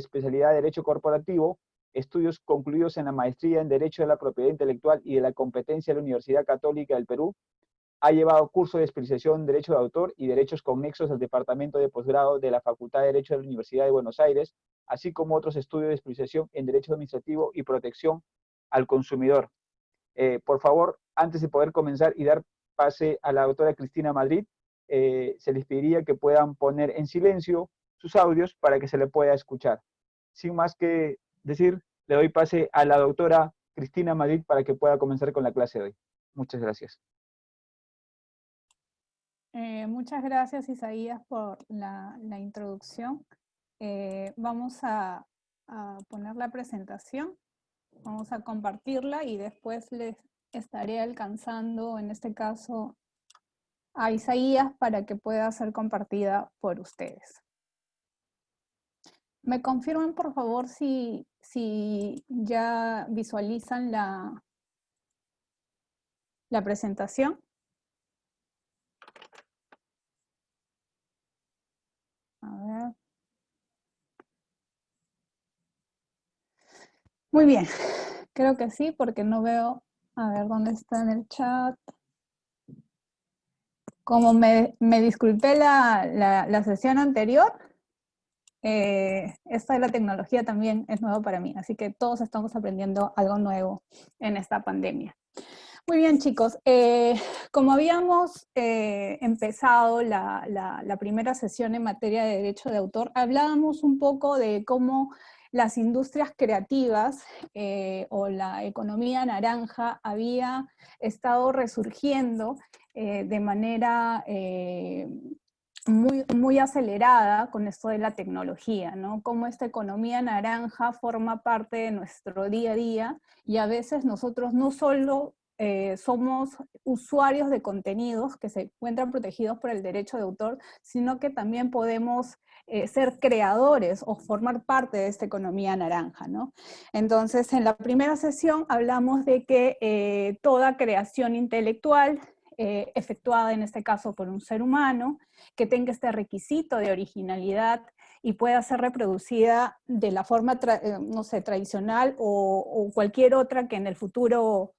especialidad de Derecho Corporativo, estudios concluidos en la maestría en Derecho de la Propiedad Intelectual y de la Competencia de la Universidad Católica del Perú. Ha llevado cursos de especialización en Derecho de Autor y Derechos Conexos al Departamento de Posgrado de la Facultad de Derecho de la Universidad de Buenos Aires, así como otros estudios de especialización en Derecho Administrativo y Protección al Consumidor. Por favor, antes de poder comenzar y dar pase a la doctora Cristina Madrid, se les pediría que puedan poner en silencio sus audios para que se le pueda escuchar. Sin más que decir, le doy pase a la doctora Cristina Madrid para que pueda comenzar con la clase de hoy. Muchas gracias. Muchas gracias, Isaías, por la introducción. Vamos a poner la presentación, vamos a compartirla y después les estaré alcanzando, en este caso, a Isaías para que pueda ser compartida por ustedes. ¿Me confirman, por favor, si ya visualizan la presentación? A ver. Muy bien, creo que sí, porque no veo, a ver dónde está en el chat. Como me disculpé la sesión anterior, esta de la tecnología también es nuevo para mí, así que todos estamos aprendiendo algo nuevo en esta pandemia. Muy bien, chicos, como habíamos empezado la primera sesión en materia de derecho de autor, hablábamos un poco de cómo las industrias creativas o la economía naranja había estado resurgiendo de manera muy acelerada con esto de la tecnología, ¿no? Cómo esta economía naranja forma parte de nuestro día a día y a veces nosotros no solo somos usuarios de contenidos que se encuentran protegidos por el derecho de autor, sino que también podemos ser creadores o formar parte de esta economía naranja, ¿no? Entonces, en la primera sesión hablamos de que toda creación intelectual efectuada en este caso por un ser humano, que tenga este requisito de originalidad y pueda ser reproducida de la forma, no sé, tradicional o cualquier otra que en el futuro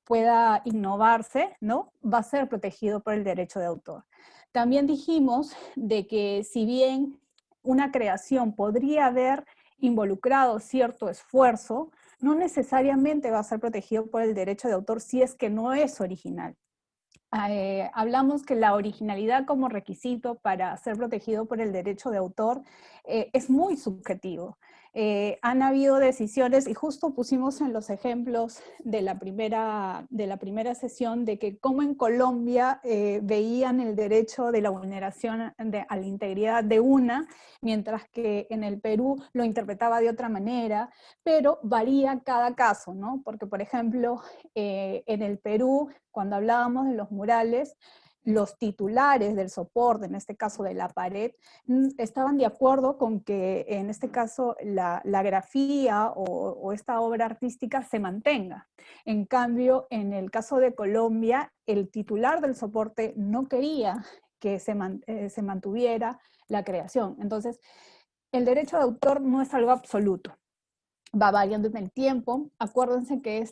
pueda innovarse, ¿no? Va a ser protegido por el derecho de autor. También dijimos de que si bien una creación podría haber involucrado cierto esfuerzo, no necesariamente va a ser protegido por el derecho de autor si es que no es original. Hablamos que la originalidad como requisito para ser protegido por el derecho de autor es muy subjetivo. Han habido decisiones, y justo pusimos en los ejemplos de la primera sesión, de que como en Colombia veían el derecho de la vulneración a la integridad de una, mientras que en el Perú lo interpretaba de otra manera, pero varía cada caso, ¿no? Porque, por ejemplo, en el Perú, cuando hablábamos de los murales, los titulares del soporte, en este caso de la pared, estaban de acuerdo con que en este caso la grafía o esta obra artística se mantenga. En cambio, en el caso de Colombia, el titular del soporte no quería que se mantuviera la creación. Entonces, el derecho de autor no es algo absoluto. Va variando en el tiempo. Acuérdense que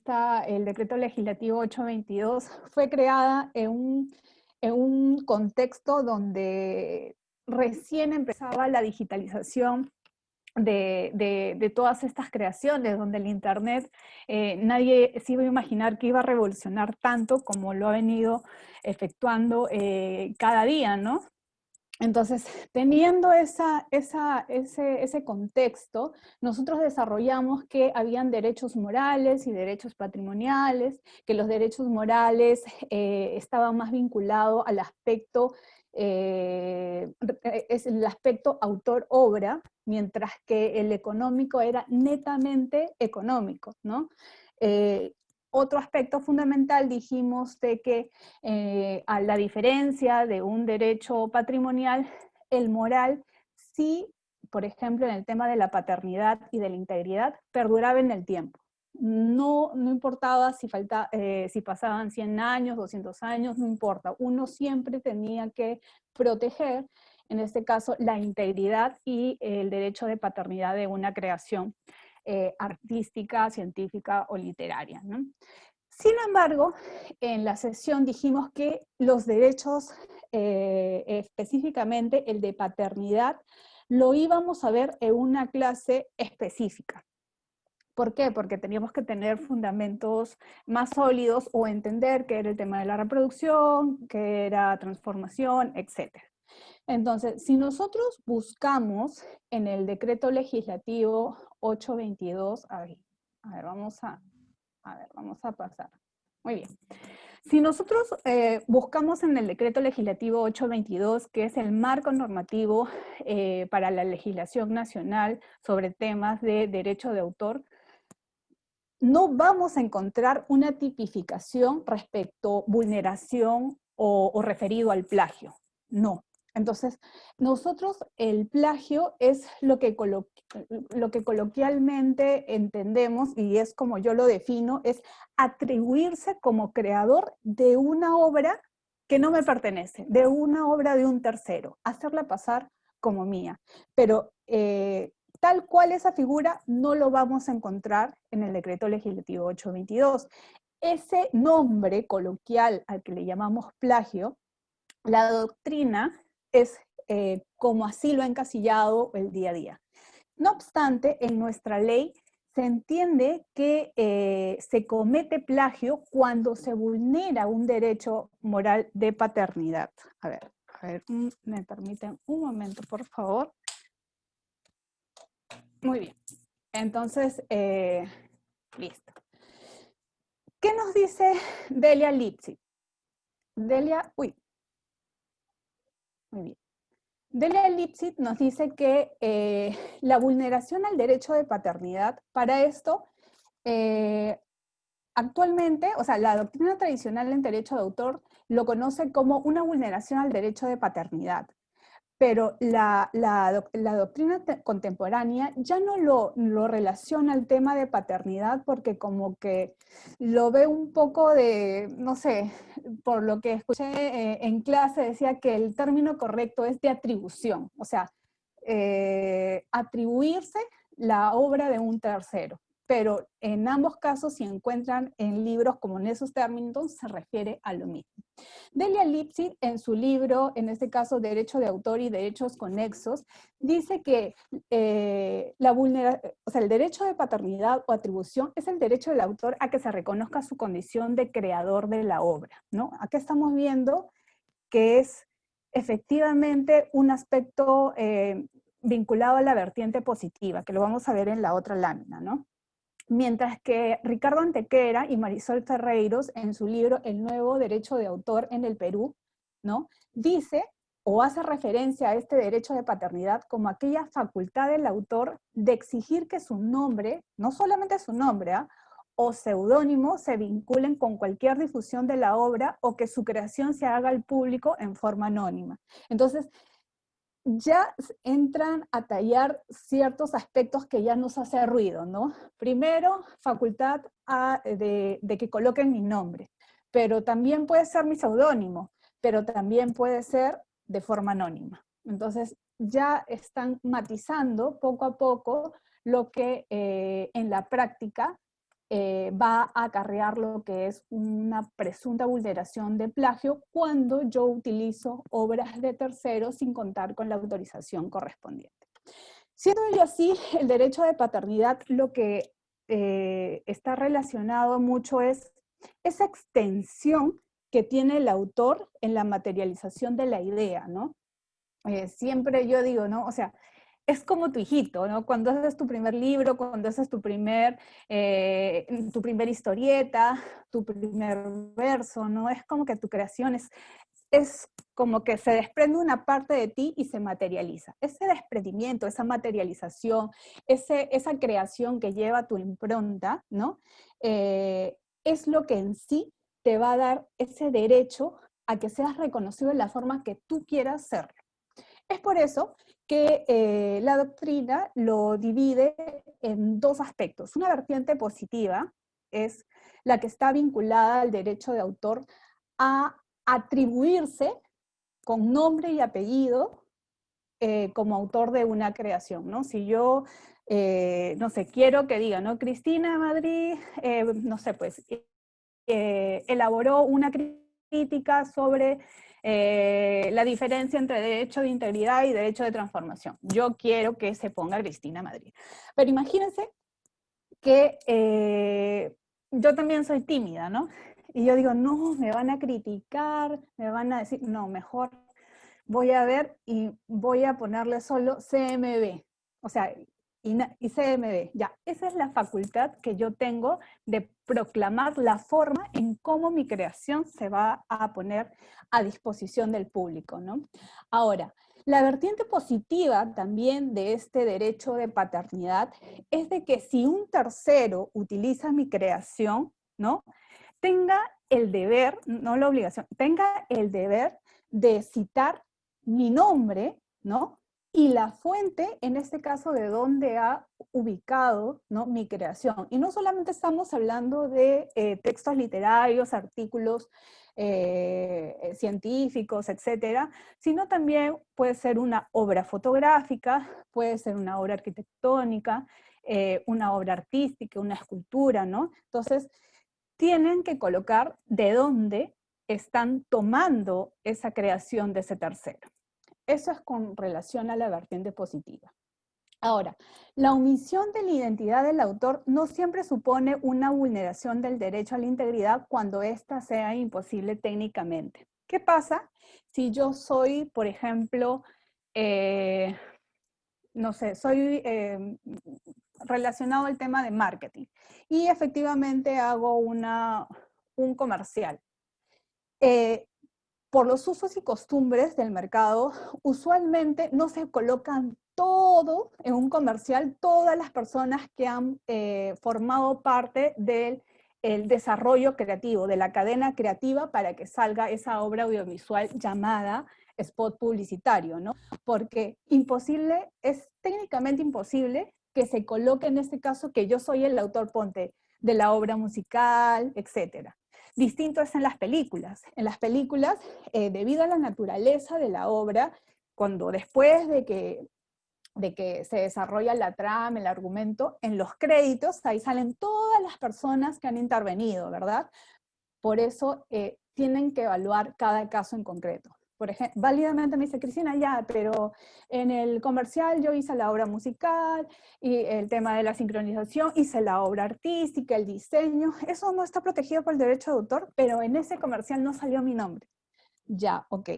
el decreto legislativo 822 fue creada en un contexto donde recién empezaba la digitalización de todas estas creaciones, donde el internet, nadie se iba a imaginar que iba a revolucionar tanto como lo ha venido efectuando cada día, ¿no? Entonces, teniendo ese contexto, nosotros desarrollamos que habían derechos morales y derechos patrimoniales, que los derechos morales estaban más vinculados al aspecto, es el aspecto autor-obra, mientras que el económico era netamente económico, ¿no? Otro aspecto fundamental dijimos de que a la diferencia de un derecho patrimonial, el moral sí, por ejemplo, en el tema de la paternidad y de la integridad, perduraba en el tiempo. No importaba si pasaban 100 años, 200 años, no importa. Uno siempre tenía que proteger en este caso, la integridad y el derecho de paternidad de una creación artística, científica o literaria, ¿no? Sin embargo, en la sesión dijimos que los derechos, específicamente el de paternidad, lo íbamos a ver en una clase específica. ¿Por qué? Porque teníamos que tener fundamentos más sólidos o entender qué era el tema de la reproducción, qué era transformación, etc. Entonces, si nosotros buscamos en el decreto legislativo 822, vamos a pasar. Muy bien. Si nosotros buscamos en el decreto legislativo 822, que es el marco normativo para la legislación nacional sobre temas de derecho de autor, no vamos a encontrar una tipificación respecto a vulneración o referido al plagio. No. Entonces, nosotros el plagio es lo que coloquialmente entendemos, y es como yo lo defino, es atribuirse como creador de una obra que no me pertenece, de una obra de un tercero, hacerla pasar como mía. Pero tal cual esa figura no lo vamos a encontrar en el decreto legislativo 822. Ese nombre coloquial al que le llamamos plagio, la doctrina es como así lo ha encasillado el día a día. No obstante, en nuestra ley se entiende que se comete plagio cuando se vulnera un derecho moral de paternidad. A ver, me permiten un momento, por favor. Muy bien. Entonces, listo. ¿Qué nos dice Delia Lipsit? Muy bien. Delia Lipsit nos dice que la vulneración al derecho de paternidad, para esto, actualmente, o sea, la doctrina tradicional en derecho de autor lo conoce como una vulneración al derecho de paternidad. Pero la doctrina contemporánea ya no lo relaciona al tema de paternidad porque como que lo ve un poco de, no sé, por lo que escuché en clase decía que el término correcto es de atribución, o sea, atribuirse la obra de un tercero. Pero en ambos casos, si encuentran en libros como en esos términos, se refiere a lo mismo. Delia Lipsit, en su libro, en este caso Derecho de Autor y Derechos Conexos, dice que el derecho de paternidad o atribución es el derecho del autor a que se reconozca su condición de creador de la obra, ¿no? Acá estamos viendo que es efectivamente un aspecto vinculado a la vertiente positiva, que lo vamos a ver en la otra lámina, ¿no? Mientras que Ricardo Antequera y Marisol Ferreiros, en su libro El nuevo derecho de autor en el Perú, ¿no?, dice o hace referencia a este derecho de paternidad como aquella facultad del autor de exigir que su nombre, no solamente su nombre, o seudónimo se vinculen con cualquier difusión de la obra o que su creación se haga al público en forma anónima. Entonces, ya entran a tallar ciertos aspectos que ya nos hace ruido, ¿no? Primero, facultad de que coloquen mi nombre, pero también puede ser mi seudónimo, pero también puede ser de forma anónima. Entonces, ya están matizando poco a poco lo que en la práctica va a acarrear lo que es una presunta vulneración de plagio cuando yo utilizo obras de terceros sin contar con la autorización correspondiente. Siendo ello así, el derecho de paternidad lo que está relacionado mucho es esa extensión que tiene el autor en la materialización de la idea, ¿no? Siempre yo digo, ¿no? O sea, es como tu hijito, ¿no? Cuando haces tu primer libro, cuando haces tu primer historieta, tu primer verso, ¿no? Es como que tu creación es como que se desprende una parte de ti y se materializa. Ese desprendimiento, esa materialización, esa creación que lleva tu impronta, ¿no? Es lo que en sí te va a dar ese derecho a que seas reconocido en la forma que tú quieras serlo. Es por eso que la doctrina lo divide en dos aspectos. Una vertiente positiva es la que está vinculada al derecho de autor a atribuirse con nombre y apellido como autor de una creación, ¿no? Si yo, no sé, quiero que diga, ¿no? Cristina Madrid, no sé, pues, elaboró una crítica sobre la diferencia entre derecho de integridad y derecho de transformación. Yo quiero que se ponga Cristina Madrid. Pero imagínense que yo también soy tímida, ¿no? Y yo digo, no, me van a criticar, me van a decir, no, mejor voy a ver y voy a ponerle solo CMB. O sea, y CMB, ya, esa es la facultad que yo tengo de proclamar la forma en cómo mi creación se va a poner a disposición del público, ¿no? Ahora, la vertiente positiva también de este derecho de paternidad es de que si un tercero utiliza mi creación, ¿no? Tenga el deber, no la obligación, tenga el deber de citar mi nombre, ¿no? Y la fuente, en este caso, de dónde ha ubicado, ¿no?, mi creación. Y no solamente estamos hablando de textos literarios, artículos científicos, etcétera, sino también puede ser una obra fotográfica, puede ser una obra arquitectónica, una obra artística, una escultura, ¿no? Entonces, tienen que colocar de dónde están tomando esa creación de ese tercero. Eso es con relación a la vertiente positiva. Ahora, la omisión de la identidad del autor no siempre supone una vulneración del derecho a la integridad cuando ésta sea imposible técnicamente. ¿Qué pasa si yo soy, por ejemplo, no sé, soy relacionado al tema de marketing y efectivamente hago un comercial? Por los usos y costumbres del mercado, usualmente no se colocan todo en un comercial, todas las personas que han formado parte del desarrollo creativo, de la cadena creativa para que salga esa obra audiovisual llamada spot publicitario, ¿no? Porque imposible, es técnicamente imposible que se coloque en este caso que yo soy el autor, ponte, de la obra musical, etcétera. Distinto es en las películas. En las películas, debido a la naturaleza de la obra, cuando después de que se desarrolla la trama, el argumento, en los créditos, ahí salen todas las personas que han intervenido, ¿verdad? Por eso tienen que evaluar cada caso en concreto. Por ejemplo, válidamente me dice Cristina, ya, pero en el comercial yo hice la obra musical y el tema de la sincronización, hice la obra artística, el diseño, eso no está protegido por el derecho de autor, pero en ese comercial no salió mi nombre. Ya, ok.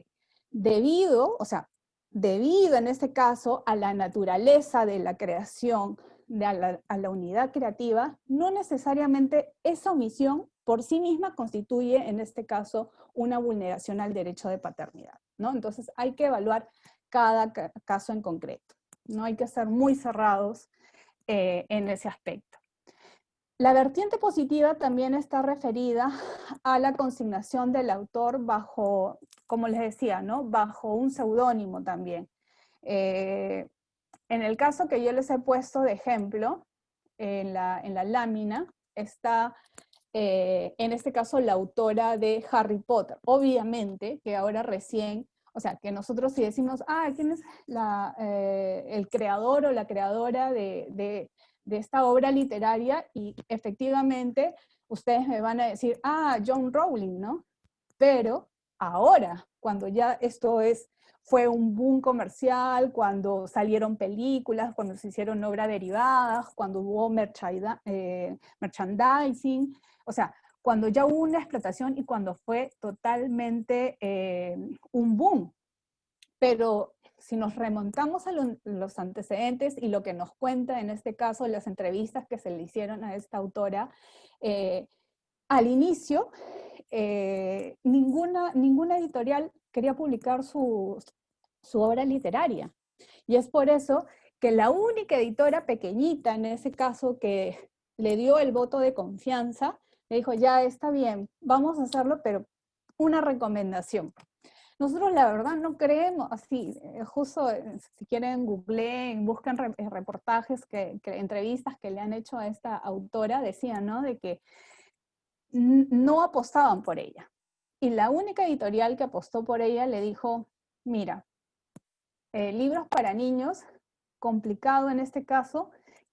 Debido en este caso a la naturaleza de la creación, a la unidad creativa, no necesariamente esa omisión por sí misma constituye, en este caso, una vulneración al derecho de paternidad, ¿no? Entonces hay que evaluar cada caso en concreto, no hay que ser muy cerrados en ese aspecto. La vertiente positiva también está referida a la consignación del autor bajo, como les decía, ¿no?, bajo un seudónimo también. En el caso que yo les he puesto de ejemplo, en la lámina, está en este caso la autora de Harry Potter. Obviamente que ahora recién, o sea, que nosotros si decimos, ¿quién es el creador o la creadora de esta obra literaria? Y efectivamente ustedes me van a decir, John Rowling, ¿no? Pero ahora, cuando ya fue un boom comercial, cuando salieron películas, cuando se hicieron obras derivadas, cuando hubo merchandising, o sea, cuando ya hubo una explotación y cuando fue totalmente un boom. Pero si nos remontamos a los antecedentes y lo que nos cuenta en este caso las entrevistas que se le hicieron a esta autora, al inicio ninguna editorial quería publicar su obra literaria. Y es por eso que la única editora pequeñita en ese caso que le dio el voto de confianza, le dijo, ya está bien, vamos a hacerlo, pero una recomendación. Nosotros la verdad no creemos así, justo si quieren googleen, busquen reportajes, entrevistas que le han hecho a esta autora, decían, ¿no?, de que no apostaban por ella. Y la única editorial que apostó por ella le dijo, mira, libros para niños, complicado en este caso,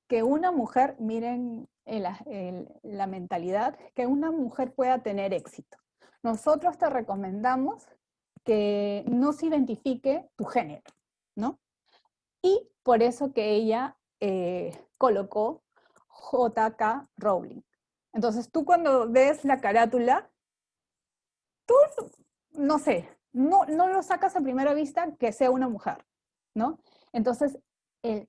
que una mujer, miren la mentalidad, que una mujer pueda tener éxito. Nosotros te recomendamos que no se identifique tu género, ¿no? Y por eso que ella colocó J.K. Rowling. Entonces tú cuando ves la carátula, tú, no sé, no lo sacas a primera vista que sea una mujer, ¿no? Entonces,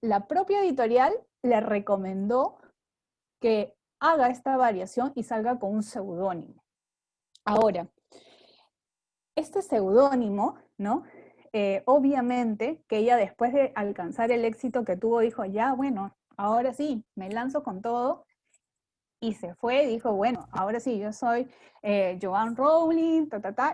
la propia editorial le recomendó que haga esta variación y salga con un seudónimo. Ahora, este seudónimo, ¿no? Obviamente que ella después de alcanzar el éxito que tuvo, dijo, ya, bueno, ahora sí, me lanzo con todo, y se fue y dijo, bueno, ahora sí, yo soy Joanne Rowling,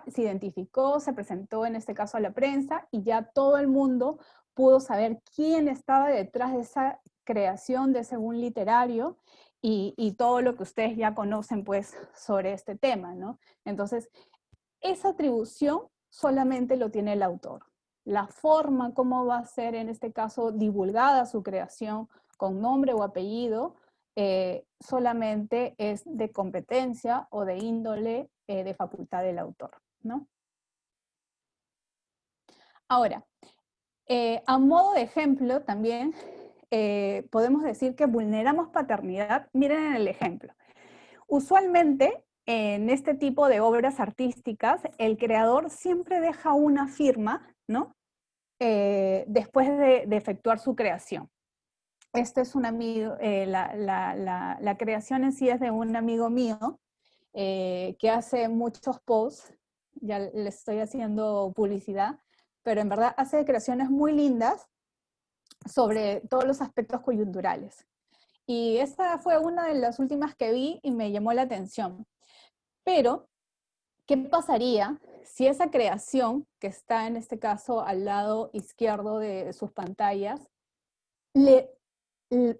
se identificó, se presentó en este caso a la prensa, y ya todo el mundo pudo saber quién estaba detrás de esa creación de ese boom literario, y todo lo que ustedes ya conocen pues sobre este tema, ¿no? Entonces, esa atribución solamente lo tiene el autor. La forma como va a ser en este caso divulgada su creación con nombre o apellido solamente es de competencia o de índole de facultad del autor, ¿no? Ahora, a modo de ejemplo también podemos decir que vulneramos paternidad. Miren el ejemplo. Usualmente, en este tipo de obras artísticas, el creador siempre deja una firma, ¿no? Después de efectuar su creación. Este es un amigo, la creación en sí es de un amigo mío que hace muchos posts, ya le estoy haciendo publicidad, pero en verdad hace creaciones muy lindas sobre todos los aspectos coyunturales. Y esta fue una de las últimas que vi y me llamó la atención. Pero, ¿qué pasaría si esa creación, que está en este caso al lado izquierdo de sus pantallas,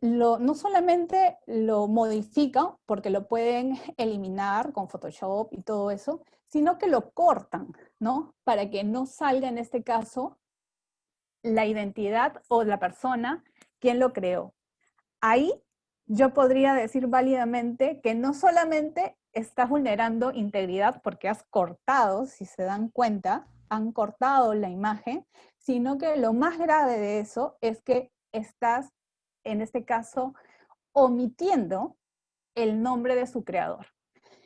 no solamente lo modifican, porque lo pueden eliminar con Photoshop y todo eso, sino que lo cortan, ¿no? Para que no salga en este caso la identidad o la persona quien lo creó. Ahí yo podría decir válidamente que no solamente estás vulnerando integridad porque has cortado, si se dan cuenta, han cortado la imagen, sino que lo más grave de eso es que estás, en este caso, omitiendo el nombre de su creador.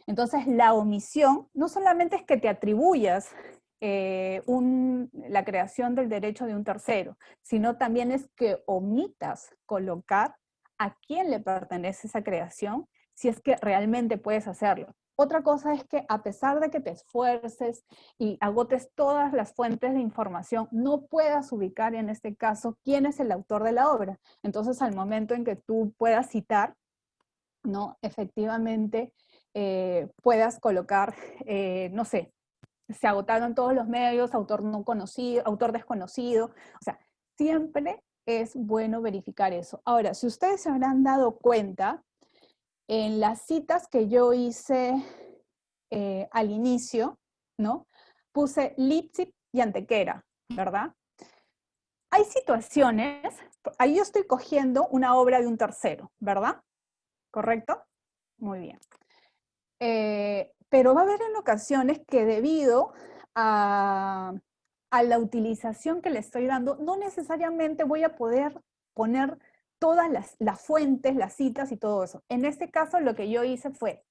Entonces, la omisión no solamente es que te atribuyas la creación del derecho de un tercero, sino también es que omitas colocar a quién le pertenece esa creación, si es que realmente puedes hacerlo. Otra cosa es que a pesar de que te esfuerces y agotes todas las fuentes de información, no puedas ubicar en este caso quién es el autor de la obra. Entonces, al momento en que tú puedas citar, ¿no? Efectivamente, puedas colocar, no sé, se agotaron todos los medios, autor no conocido, autor desconocido, o sea, siempre es bueno verificar eso. Ahora, si ustedes se habrán dado cuenta, en las citas que yo hice al inicio, ¿no? Puse Leipzig y Antequera, ¿verdad? Hay situaciones, ahí yo estoy cogiendo una obra de un tercero, ¿verdad? ¿Correcto? Muy bien. Pero va a haber en ocasiones que debido a la utilización que le estoy dando, no necesariamente voy a poder poner todas las fuentes, las citas y todo eso. En este caso lo que yo hice fue,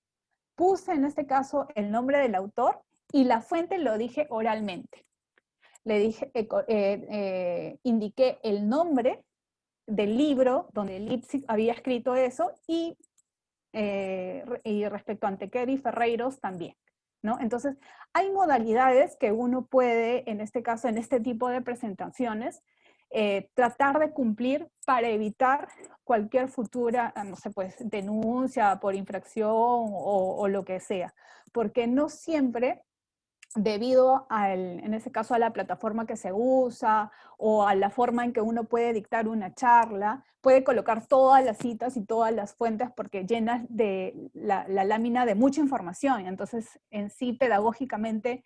puse en este caso el nombre del autor y la fuente lo dije oralmente. Le dije, indiqué el nombre del libro donde Leipzig había escrito eso y respecto a Antequera y Ferreiros también, ¿no? Entonces, hay modalidades que uno puede, en este caso, en este tipo de presentaciones, tratar de cumplir para evitar cualquier futura, no sé, pues, denuncia por infracción o lo que sea, porque no siempre debido en ese caso a la plataforma que se usa o a la forma en que uno puede dictar una charla, puede colocar todas las citas y todas las fuentes porque llenas de la lámina de mucha información, entonces en sí pedagógicamente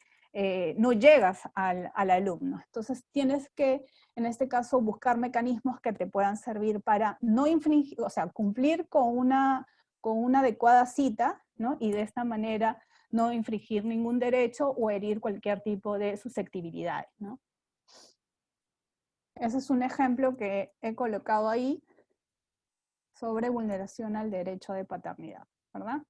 no llegas al alumno. Entonces tienes que en este caso, buscar mecanismos que te puedan servir para no infringir, o sea, cumplir con una adecuada cita, ¿no? Y de esta manera no infringir ningún derecho o herir cualquier tipo de susceptibilidad, ¿no? Ese es un ejemplo que he colocado ahí sobre vulneración al derecho de paternidad, ¿verdad?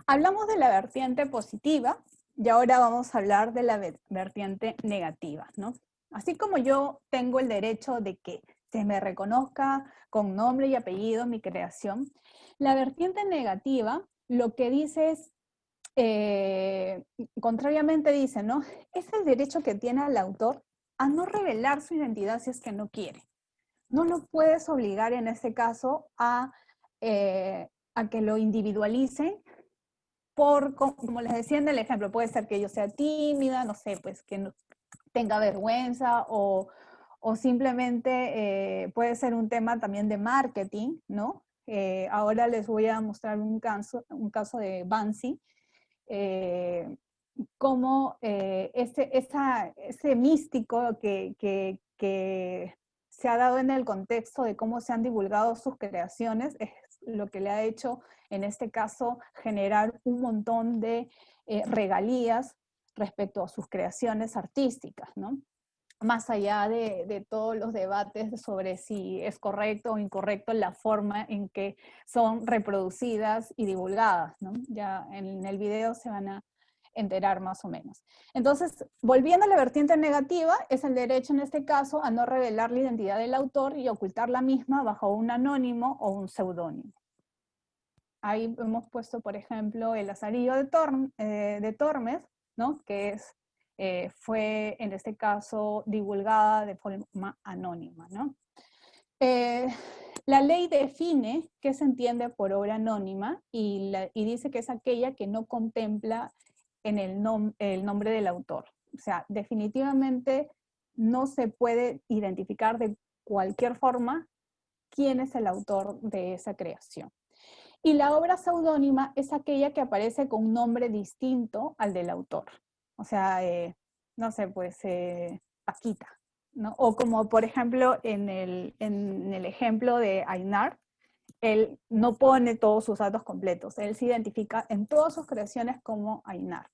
Hablamos de la vertiente positiva y ahora vamos a hablar de la vertiente negativa, ¿no? Así como yo tengo el derecho de que se me reconozca con nombre y apellido mi creación, la vertiente negativa lo que dice es, contrariamente dice, ¿no? Es el derecho que tiene el autor a no revelar su identidad si es que no quiere. No lo puedes obligar en este caso a que lo individualicen como les decía en el ejemplo, puede ser que yo sea tímida, no sé, pues que no tenga vergüenza o simplemente puede ser un tema también de marketing, ¿no? Ahora les voy a mostrar un caso de Banksy, cómo ese místico que se ha dado en el contexto de cómo se han divulgado sus creaciones es lo que le ha hecho, en este caso, generar un montón de regalías respecto a sus creaciones artísticas, ¿no? Más allá de todos los debates sobre si es correcto o incorrecto la forma en que son reproducidas y divulgadas, ¿no? Ya en el video se van a enterar más o menos. Entonces, volviendo a la vertiente negativa, es el derecho en este caso a no revelar la identidad del autor y ocultar la misma bajo un anónimo o un seudónimo. Ahí hemos puesto, por ejemplo, el Lazarillo de Tormes, ¿no? Que fue, en este caso, divulgada de forma anónima, ¿no? La ley define qué se entiende por obra anónima y dice que es aquella que no contempla en el nombre del autor. O sea, definitivamente no se puede identificar de cualquier forma quién es el autor de esa creación. Y la obra seudónima es aquella que aparece con un nombre distinto al del autor. O sea, no sé, pues Paquita, ¿no? O como por ejemplo en el ejemplo de Aynar, él no pone todos sus datos completos, él se identifica en todas sus creaciones como Aynar.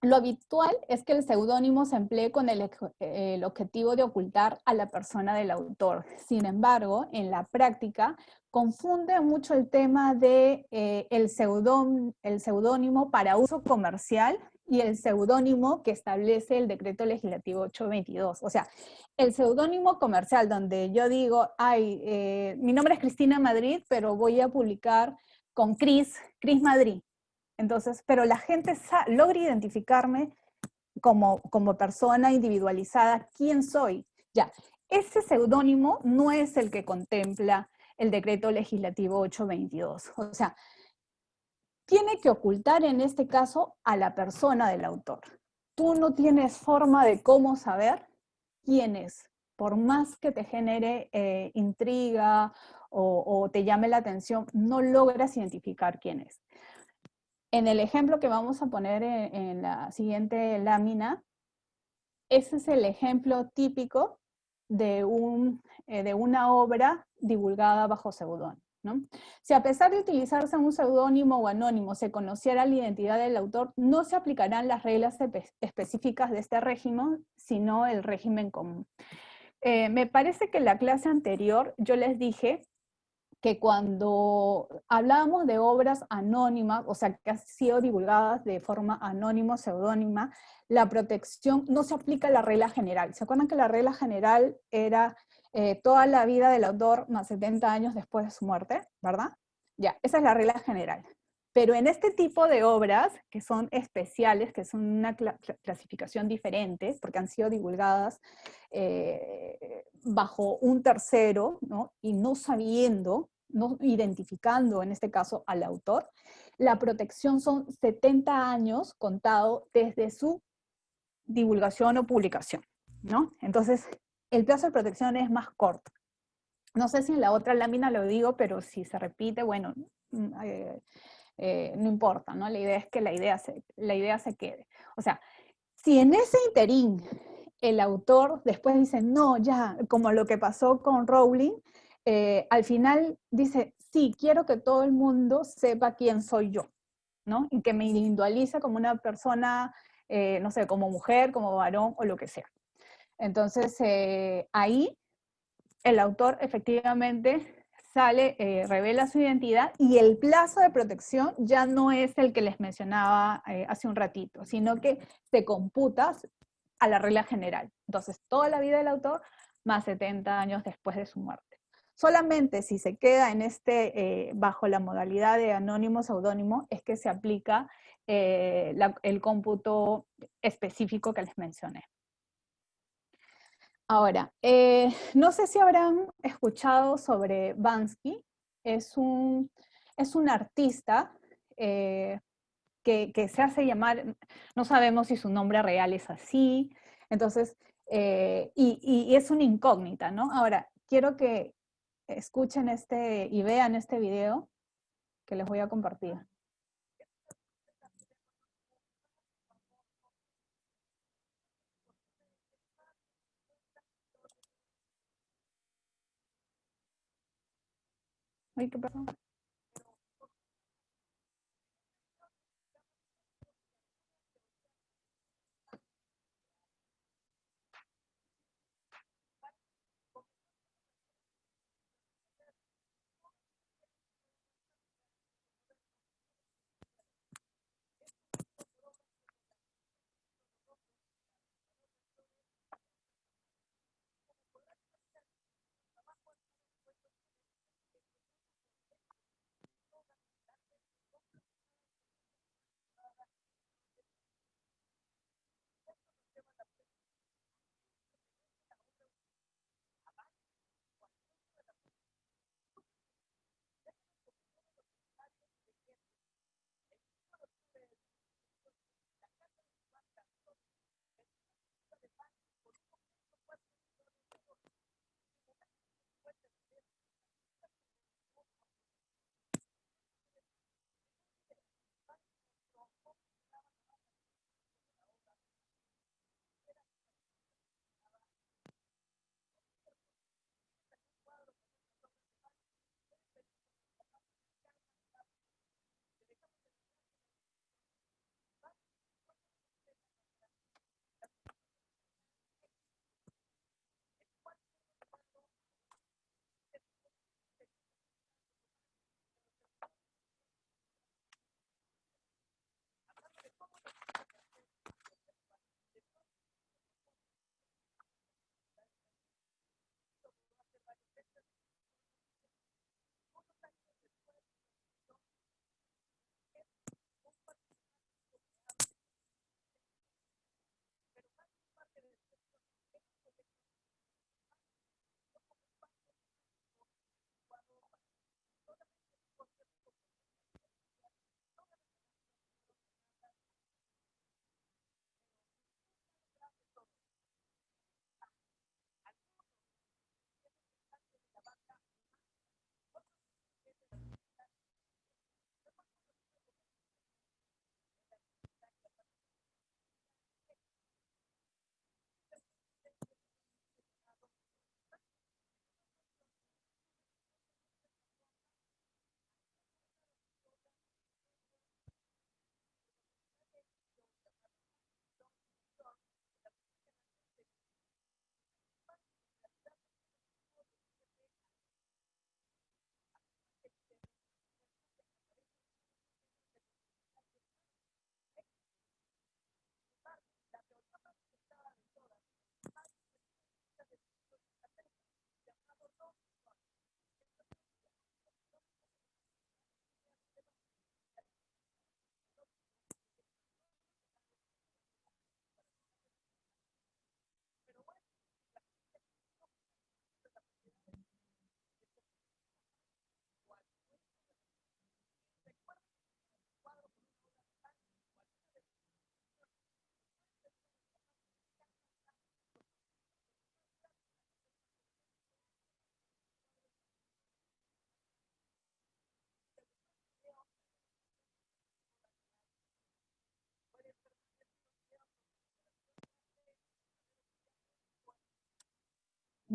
Lo habitual es que el seudónimo se emplee con el objetivo de ocultar a la persona del autor. Sin embargo, en la práctica, confunde mucho el tema de el seudónimo para uso comercial y el seudónimo que establece el decreto legislativo 822. O sea, el seudónimo comercial donde yo digo, mi nombre es Cristina Madrid, pero voy a publicar con Cris Madrid. Entonces, pero la gente logra identificarme como persona individualizada, quién soy. Ya, ese seudónimo no es el que contempla el decreto legislativo 822. O sea, tiene que ocultar en este caso a la persona del autor. Tú no tienes forma de cómo saber quién es, por más que te genere intriga o te llame la atención, no logras identificar quién es. En el ejemplo que vamos a poner en la siguiente lámina, ese es el ejemplo típico de una obra divulgada bajo seudónimo, ¿no? Si a pesar de utilizarse un seudónimo o anónimo se conociera la identidad del autor, no se aplicarán las reglas específicas de este régimen, sino el régimen común. Me parece que en la clase anterior yo les dije que cuando hablábamos de obras anónimas, o sea, que han sido divulgadas de forma anónima o seudónima, la protección no se aplica a la regla general. ¿Se acuerdan que la regla general era toda la vida del autor más 70 años después de su muerte, verdad? Ya, esa es la regla general. Pero en este tipo de obras, que son especiales, que son una clasificación diferente, porque han sido divulgadas bajo un tercero, ¿no? Y no sabiendo, no identificando en este caso al autor, la protección son 70 años contado desde su divulgación o publicación, ¿no? Entonces, el plazo de protección es más corto. No sé si en la otra lámina lo digo, pero si se repite, bueno, no importa, ¿no? La idea es que la idea se quede. O sea, si en ese interín el autor después dice, no, ya, como lo que pasó con Rowling, al final dice, sí, quiero que todo el mundo sepa quién soy yo, ¿no? Y que me individualice como una persona, no sé, como mujer, como varón o lo que sea. Entonces, ahí el autor efectivamente sale, revela su identidad y el plazo de protección ya no es el que les mencionaba hace un ratito, sino que se computa a la regla general. Entonces, toda la vida del autor más 70 años después de su muerte. Solamente si se queda en bajo la modalidad de anónimo seudónimo es que se aplica el cómputo específico que les mencioné. Ahora, no sé si habrán escuchado sobre Banksy. Es un, es un artista que se hace llamar, no sabemos si su nombre real es así, entonces, y es una incógnita, ¿no? Ahora, quiero que escuchen y vean este video que les voy a compartir. Ay, ¿qué pasó?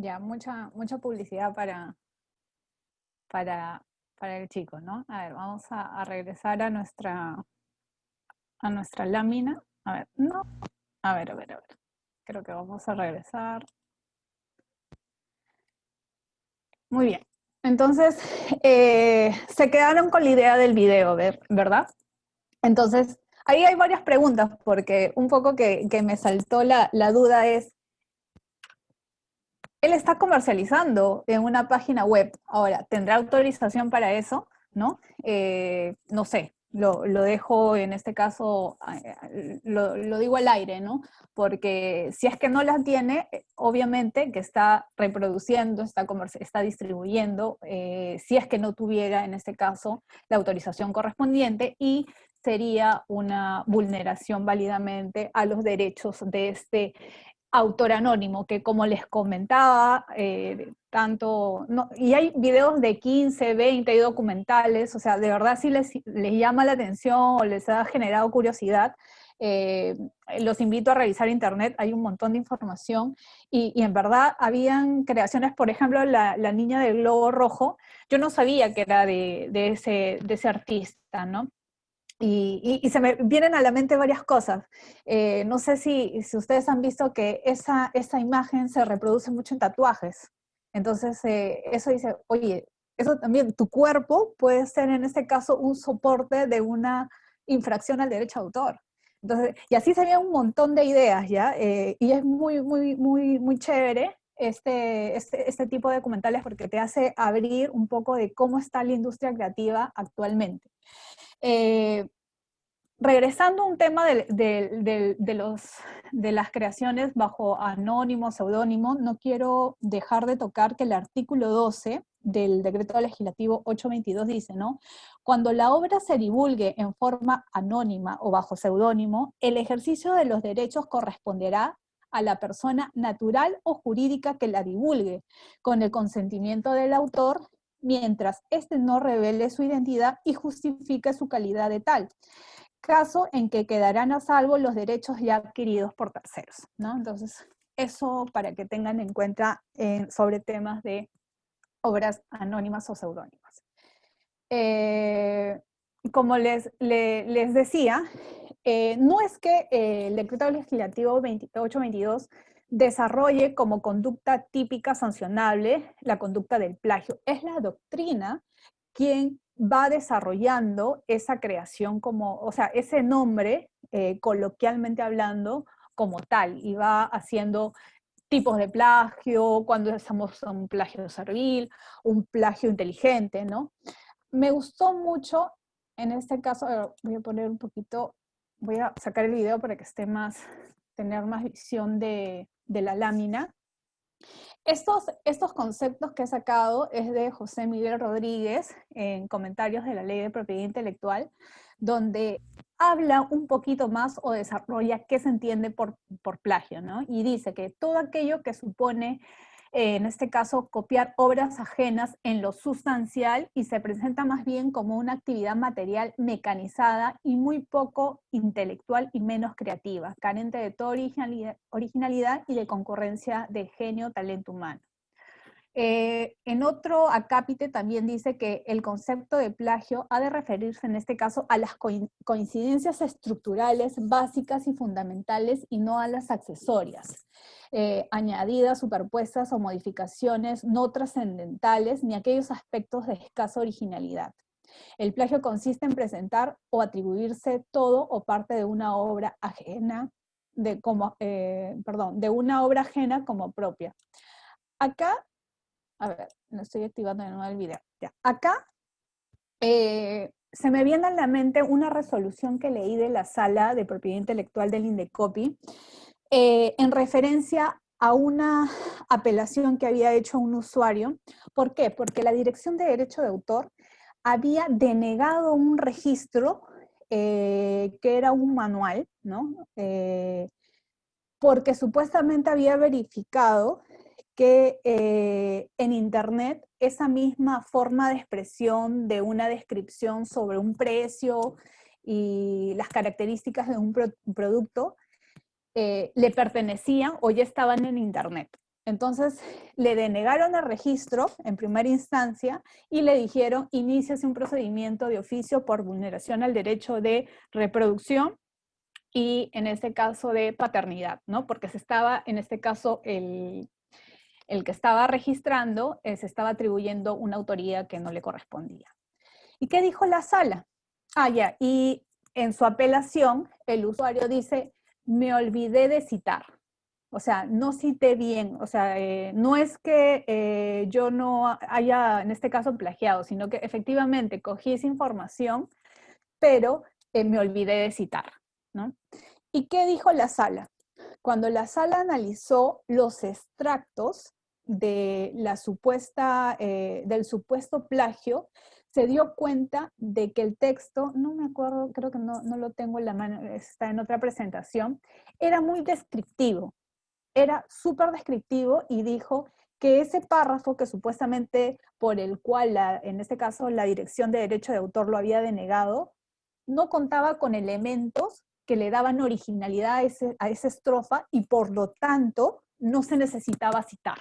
Ya, mucha publicidad para, para el chico, ¿no? A ver, vamos a regresar a nuestra lámina. A ver, no. A ver. Creo que vamos a regresar. Muy bien. Entonces, se quedaron con la idea del video, ¿verdad? Entonces, ahí hay varias preguntas, porque un poco que me saltó la duda es, él está comercializando en una página web. Ahora, ¿tendrá autorización para eso? ¿No? No sé, lo dejo en este caso, lo digo al aire, ¿no? Porque si es que no la tiene, obviamente que está reproduciendo, está distribuyendo, si es que no tuviera en este caso la autorización correspondiente, y sería una vulneración válidamente a los derechos de este autor anónimo, que como les comentaba, tanto, no, y hay videos de 15, 20 y documentales, o sea, de verdad si les llama la atención o les ha generado curiosidad, eh, los invito a revisar internet, hay un montón de información, y en verdad habían creaciones, por ejemplo, la niña del globo rojo, yo no sabía que era de ese artista, ¿no? Y se me vienen a la mente varias cosas. No sé si ustedes han visto que esa imagen se reproduce mucho en tatuajes. Entonces, eso dice, oye, eso también, tu cuerpo puede ser en este caso un soporte de una infracción al derecho de autor. Entonces, y así serían un montón de ideas, ¿ya? Y es muy chévere este tipo de documentales porque te hace abrir un poco de cómo está la industria creativa actualmente. Eh, Regresando a un tema de las creaciones bajo anónimo, seudónimo, no quiero dejar de tocar que el artículo 12 del decreto legislativo 822 dice, ¿no? Cuando la obra se divulgue en forma anónima o bajo seudónimo, el ejercicio de los derechos corresponderá a la persona natural o jurídica que la divulgue, con el consentimiento del autor, mientras éste no revele su identidad y justifique su calidad de tal, caso en que quedarán a salvo los derechos ya adquiridos por terceros, ¿no? Entonces, eso para que tengan en cuenta sobre temas de obras anónimas o seudónimas. Como les decía, no es que el decreto legislativo 2822 desarrolle como conducta típica sancionable la conducta del plagio, es la doctrina quien va desarrollando esa creación como, o sea, ese nombre, coloquialmente hablando, como tal, y va haciendo tipos de plagio, cuando estamos en un plagio servil, un plagio inteligente, ¿no? Me gustó mucho, en este caso, voy a poner un poquito, voy a sacar el video para que esté más, tener más visión de la lámina. Estos conceptos que he sacado es de José Miguel Rodríguez en Comentarios de la Ley de Propiedad Intelectual, donde habla un poquito más o desarrolla qué se entiende por plagio, ¿no? Y dice que todo aquello que supone, en este caso, copiar obras ajenas en lo sustancial y se presenta más bien como una actividad material mecanizada y muy poco intelectual y menos creativa, carente de toda originalidad y de concurrencia de genio, talento humano. En otro acápite también dice que el concepto de plagio ha de referirse en este caso a las coincidencias estructurales básicas y fundamentales y no a las accesorias, añadidas, superpuestas o modificaciones no trascendentales ni aquellos aspectos de escasa originalidad. El plagio consiste en presentar o atribuirse todo o parte de una obra ajena, de una obra ajena como propia. Acá, a ver, no estoy activando de nuevo el video. Ya. Acá se me viene a la mente una resolución que leí de la Sala de Propiedad Intelectual del Indecopi en referencia a una apelación que había hecho un usuario. ¿Por qué? Porque la Dirección de Derecho de Autor había denegado un registro que era un manual, ¿no? Porque supuestamente había verificado que en Internet esa misma forma de expresión de una descripción sobre un precio y las características de un producto le pertenecían o ya estaban en Internet. Entonces, le denegaron el registro en primera instancia y le dijeron, iníciese un procedimiento de oficio por vulneración al derecho de reproducción y en este caso de paternidad, ¿no? Porque se estaba, en este caso, el que estaba registrando, se estaba atribuyendo una autoría que no le correspondía. ¿Y qué dijo la sala? Ya, y en su apelación, el usuario dice, me olvidé de citar. O sea, no cité bien, o sea, no es que yo no haya, en este caso, plagiado, sino que efectivamente cogí esa información, pero me olvidé de citar, ¿no? ¿Y qué dijo la sala? Cuando la sala analizó los extractos de la supuesta, del supuesto plagio, se dio cuenta de que el texto, no me acuerdo, creo que no lo tengo en la mano, está en otra presentación, era muy descriptivo, era súper descriptivo y dijo que ese párrafo que supuestamente por el cual, en este caso, la Dirección de Derecho de Autor lo había denegado, no contaba con elementos que le daban originalidad a esa estrofa y por lo tanto no se necesitaba citar.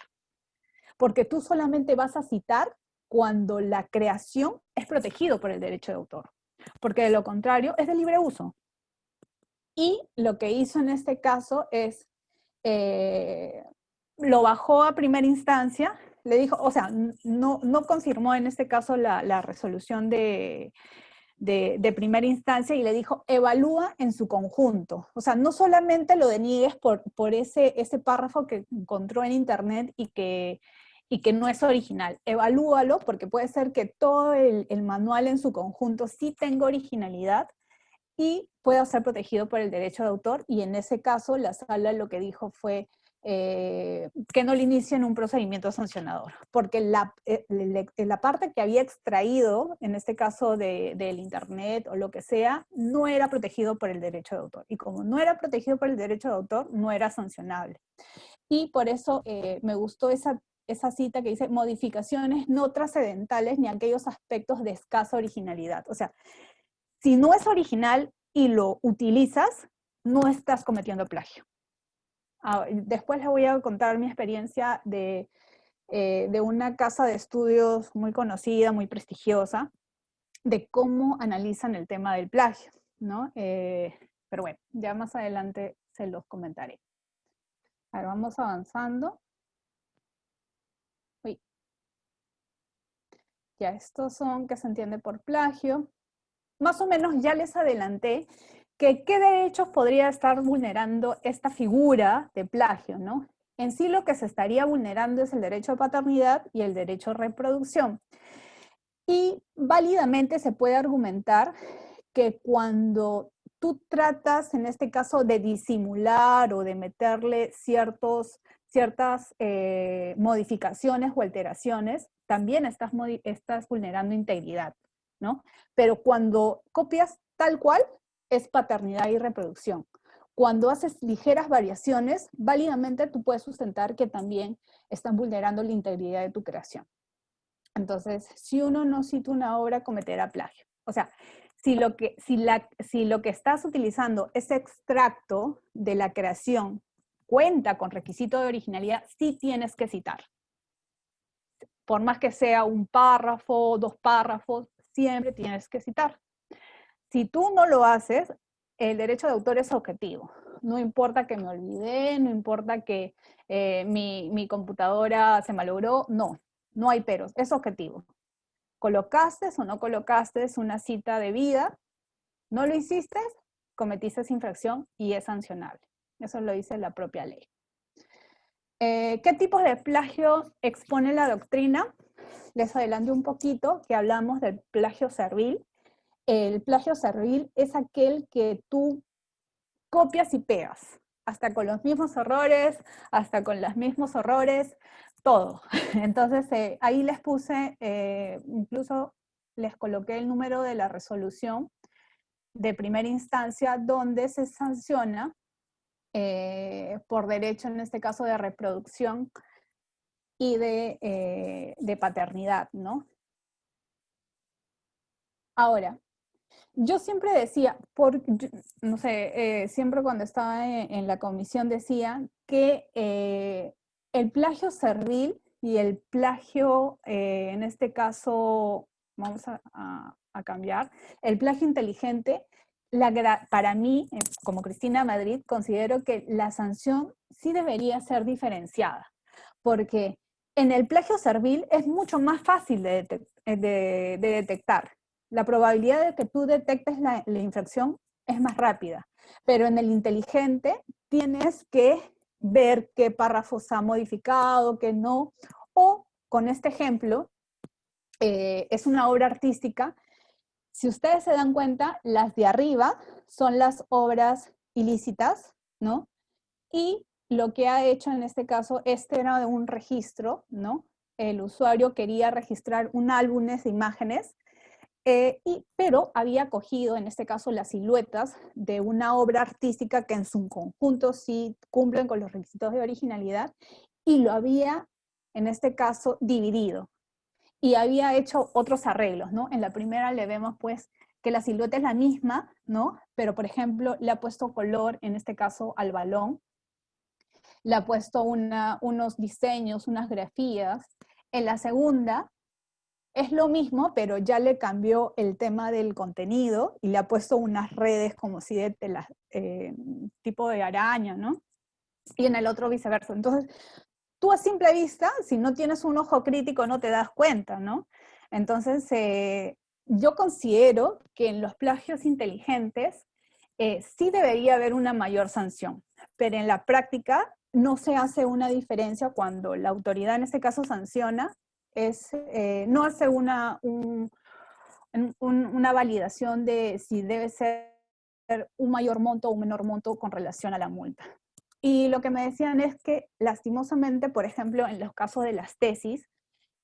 Porque tú solamente vas a citar cuando la creación es protegido por el derecho de autor. Porque de lo contrario es de libre uso. Y lo que hizo en este caso es, lo bajó a primera instancia, le dijo, o sea, no confirmó en este caso la resolución de primera instancia y le dijo, evalúa en su conjunto. O sea, no solamente lo deniegues por ese párrafo que encontró en internet y que no es original. Evalúalo porque puede ser que todo el manual en su conjunto sí tenga originalidad y pueda ser protegido por el derecho de autor, y en ese caso la sala lo que dijo fue que no le inicien un procedimiento sancionador, porque la parte que había extraído, en este caso del internet o lo que sea, no era protegido por el derecho de autor, y como no era protegido por el derecho de autor, no era sancionable. Y por eso me gustó esa cita que dice, modificaciones no trascendentales ni aquellos aspectos de escasa originalidad. O sea, si no es original y lo utilizas, no estás cometiendo plagio. Después les voy a contar mi experiencia de una casa de estudios muy conocida, muy prestigiosa, de cómo analizan el tema del plagio, ¿no? Pero bueno, ya más adelante se los comentaré. A ver, vamos avanzando. Uy. Ya, estos son que se entiende por plagio. Más o menos ya les adelanté que qué derechos podría estar vulnerando esta figura de plagio, ¿no? En sí lo que se estaría vulnerando es el derecho a paternidad y el derecho a reproducción. Y válidamente se puede argumentar que cuando tú tratas, en este caso, de disimular o de meterle ciertas modificaciones o alteraciones, también estás vulnerando integridad, ¿no? Pero cuando copias tal cual, es paternidad y reproducción. Cuando haces ligeras variaciones, válidamente tú puedes sustentar que también están vulnerando la integridad de tu creación. Entonces, si uno no cita una obra, cometerá plagio. O sea, si lo que estás utilizando, ese extracto de la creación, cuenta con requisito de originalidad, sí tienes que citar. Por más que sea un párrafo, 2 párrafos, siempre tienes que citar. Si tú no lo haces, el derecho de autor es objetivo. No importa que me olvidé, no importa que mi computadora se malogró, no hay peros, es objetivo. ¿Colocaste o no colocaste una cita debida? ¿No lo hiciste? Cometiste esa infracción y es sancionable. Eso lo dice la propia ley. ¿Qué tipos de plagio expone la doctrina? Les adelanto un poquito que hablamos del plagio servil. El plagio servil es aquel que tú copias y pegas, hasta con los mismos errores, hasta con los mismos horrores, todo. Entonces, ahí les puse, incluso les coloqué el número de la resolución de primera instancia donde se sanciona por derecho, en este caso, de reproducción y de paternidad, ¿no? Ahora, yo siempre decía, no sé, siempre cuando estaba en la comisión decía que el plagio servil y el plagio, en este caso, vamos a cambiar, el plagio inteligente, para mí, como Cristina Madrid, considero que la sanción sí debería ser diferenciada, porque en el plagio servil es mucho más fácil de detectar. La probabilidad de que tú detectes la infracción es más rápida, pero en el inteligente tienes que ver qué párrafo se ha modificado, qué no, o con este ejemplo, es una obra artística. Si ustedes se dan cuenta, las de arriba son las obras ilícitas, ¿no? Y lo que ha hecho en este caso, este era de un registro, ¿no? El usuario quería registrar un álbum de imágenes, pero había cogido, en este caso, las siluetas de una obra artística que en su conjunto sí cumplen con los requisitos de originalidad, y lo había, en este caso, dividido. Y había hecho otros arreglos, ¿no? En la primera le vemos, pues, que la silueta es la misma, ¿no? Pero, por ejemplo, le ha puesto color, en este caso, al balón, le ha puesto unos diseños, unas grafías. En la segunda es lo mismo, pero ya le cambió el tema del contenido y le ha puesto unas redes como si de tipo de araña, ¿no? Y en el otro viceversa. Entonces, tú a simple vista, si no tienes un ojo crítico, no te das cuenta, ¿no? Entonces, yo considero que en los plagios inteligentes sí debería haber una mayor sanción, pero en la práctica no se hace una diferencia cuando la autoridad, en este caso, sanciona, no hace una validación de si debe ser un mayor monto o un menor monto con relación a la multa. Y lo que me decían es que, lastimosamente, por ejemplo, en los casos de las tesis,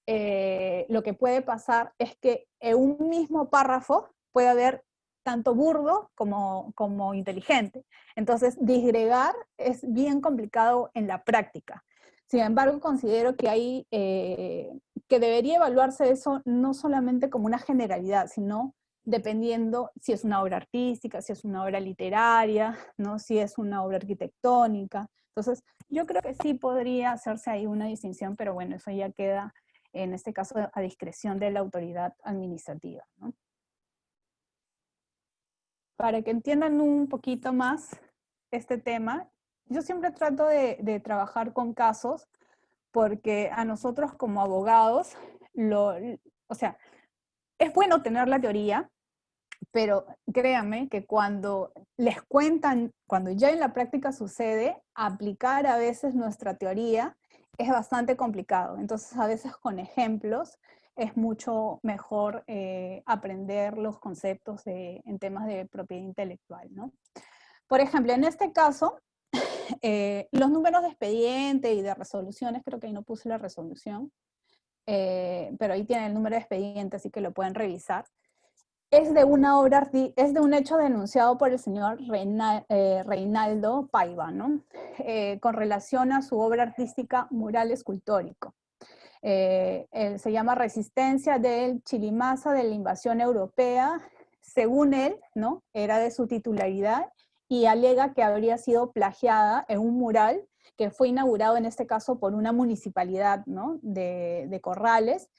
lo que puede pasar es que en un mismo párrafo puede haber tanto burdo como inteligente. Entonces, disgregar es bien complicado en la práctica. Sin embargo, considero que debería evaluarse eso no solamente como una generalidad, sino dependiendo si es una obra artística, si es una obra literaria, ¿no? Si es una obra arquitectónica. Entonces, yo creo que sí podría hacerse ahí una distinción, pero bueno, eso ya queda, en este caso, a discreción de la autoridad administrativa, ¿no? Para que entiendan un poquito más este tema, yo siempre trato de trabajar con casos, porque a nosotros como abogados, o sea, es bueno tener la teoría, pero créanme que cuando les cuentan, cuando ya en la práctica sucede, aplicar a veces nuestra teoría es bastante complicado. Entonces, a veces con ejemplos es mucho mejor aprender los conceptos en temas de propiedad intelectual, ¿no? Por ejemplo, en este caso, los números de expediente y de resoluciones, creo que ahí no puse la resolución, pero ahí tienen el número de expediente, así que lo pueden revisar. Es de un hecho denunciado por el señor Reinaldo Paiva, ¿no? Con relación a su obra artística Mural Escultórico. Se llama Resistencia del Chilimaza de la Invasión Europea. Según él, ¿no? Era de su titularidad y alega que habría sido plagiada en un mural que fue inaugurado en este caso por una municipalidad, ¿no? de Corrales,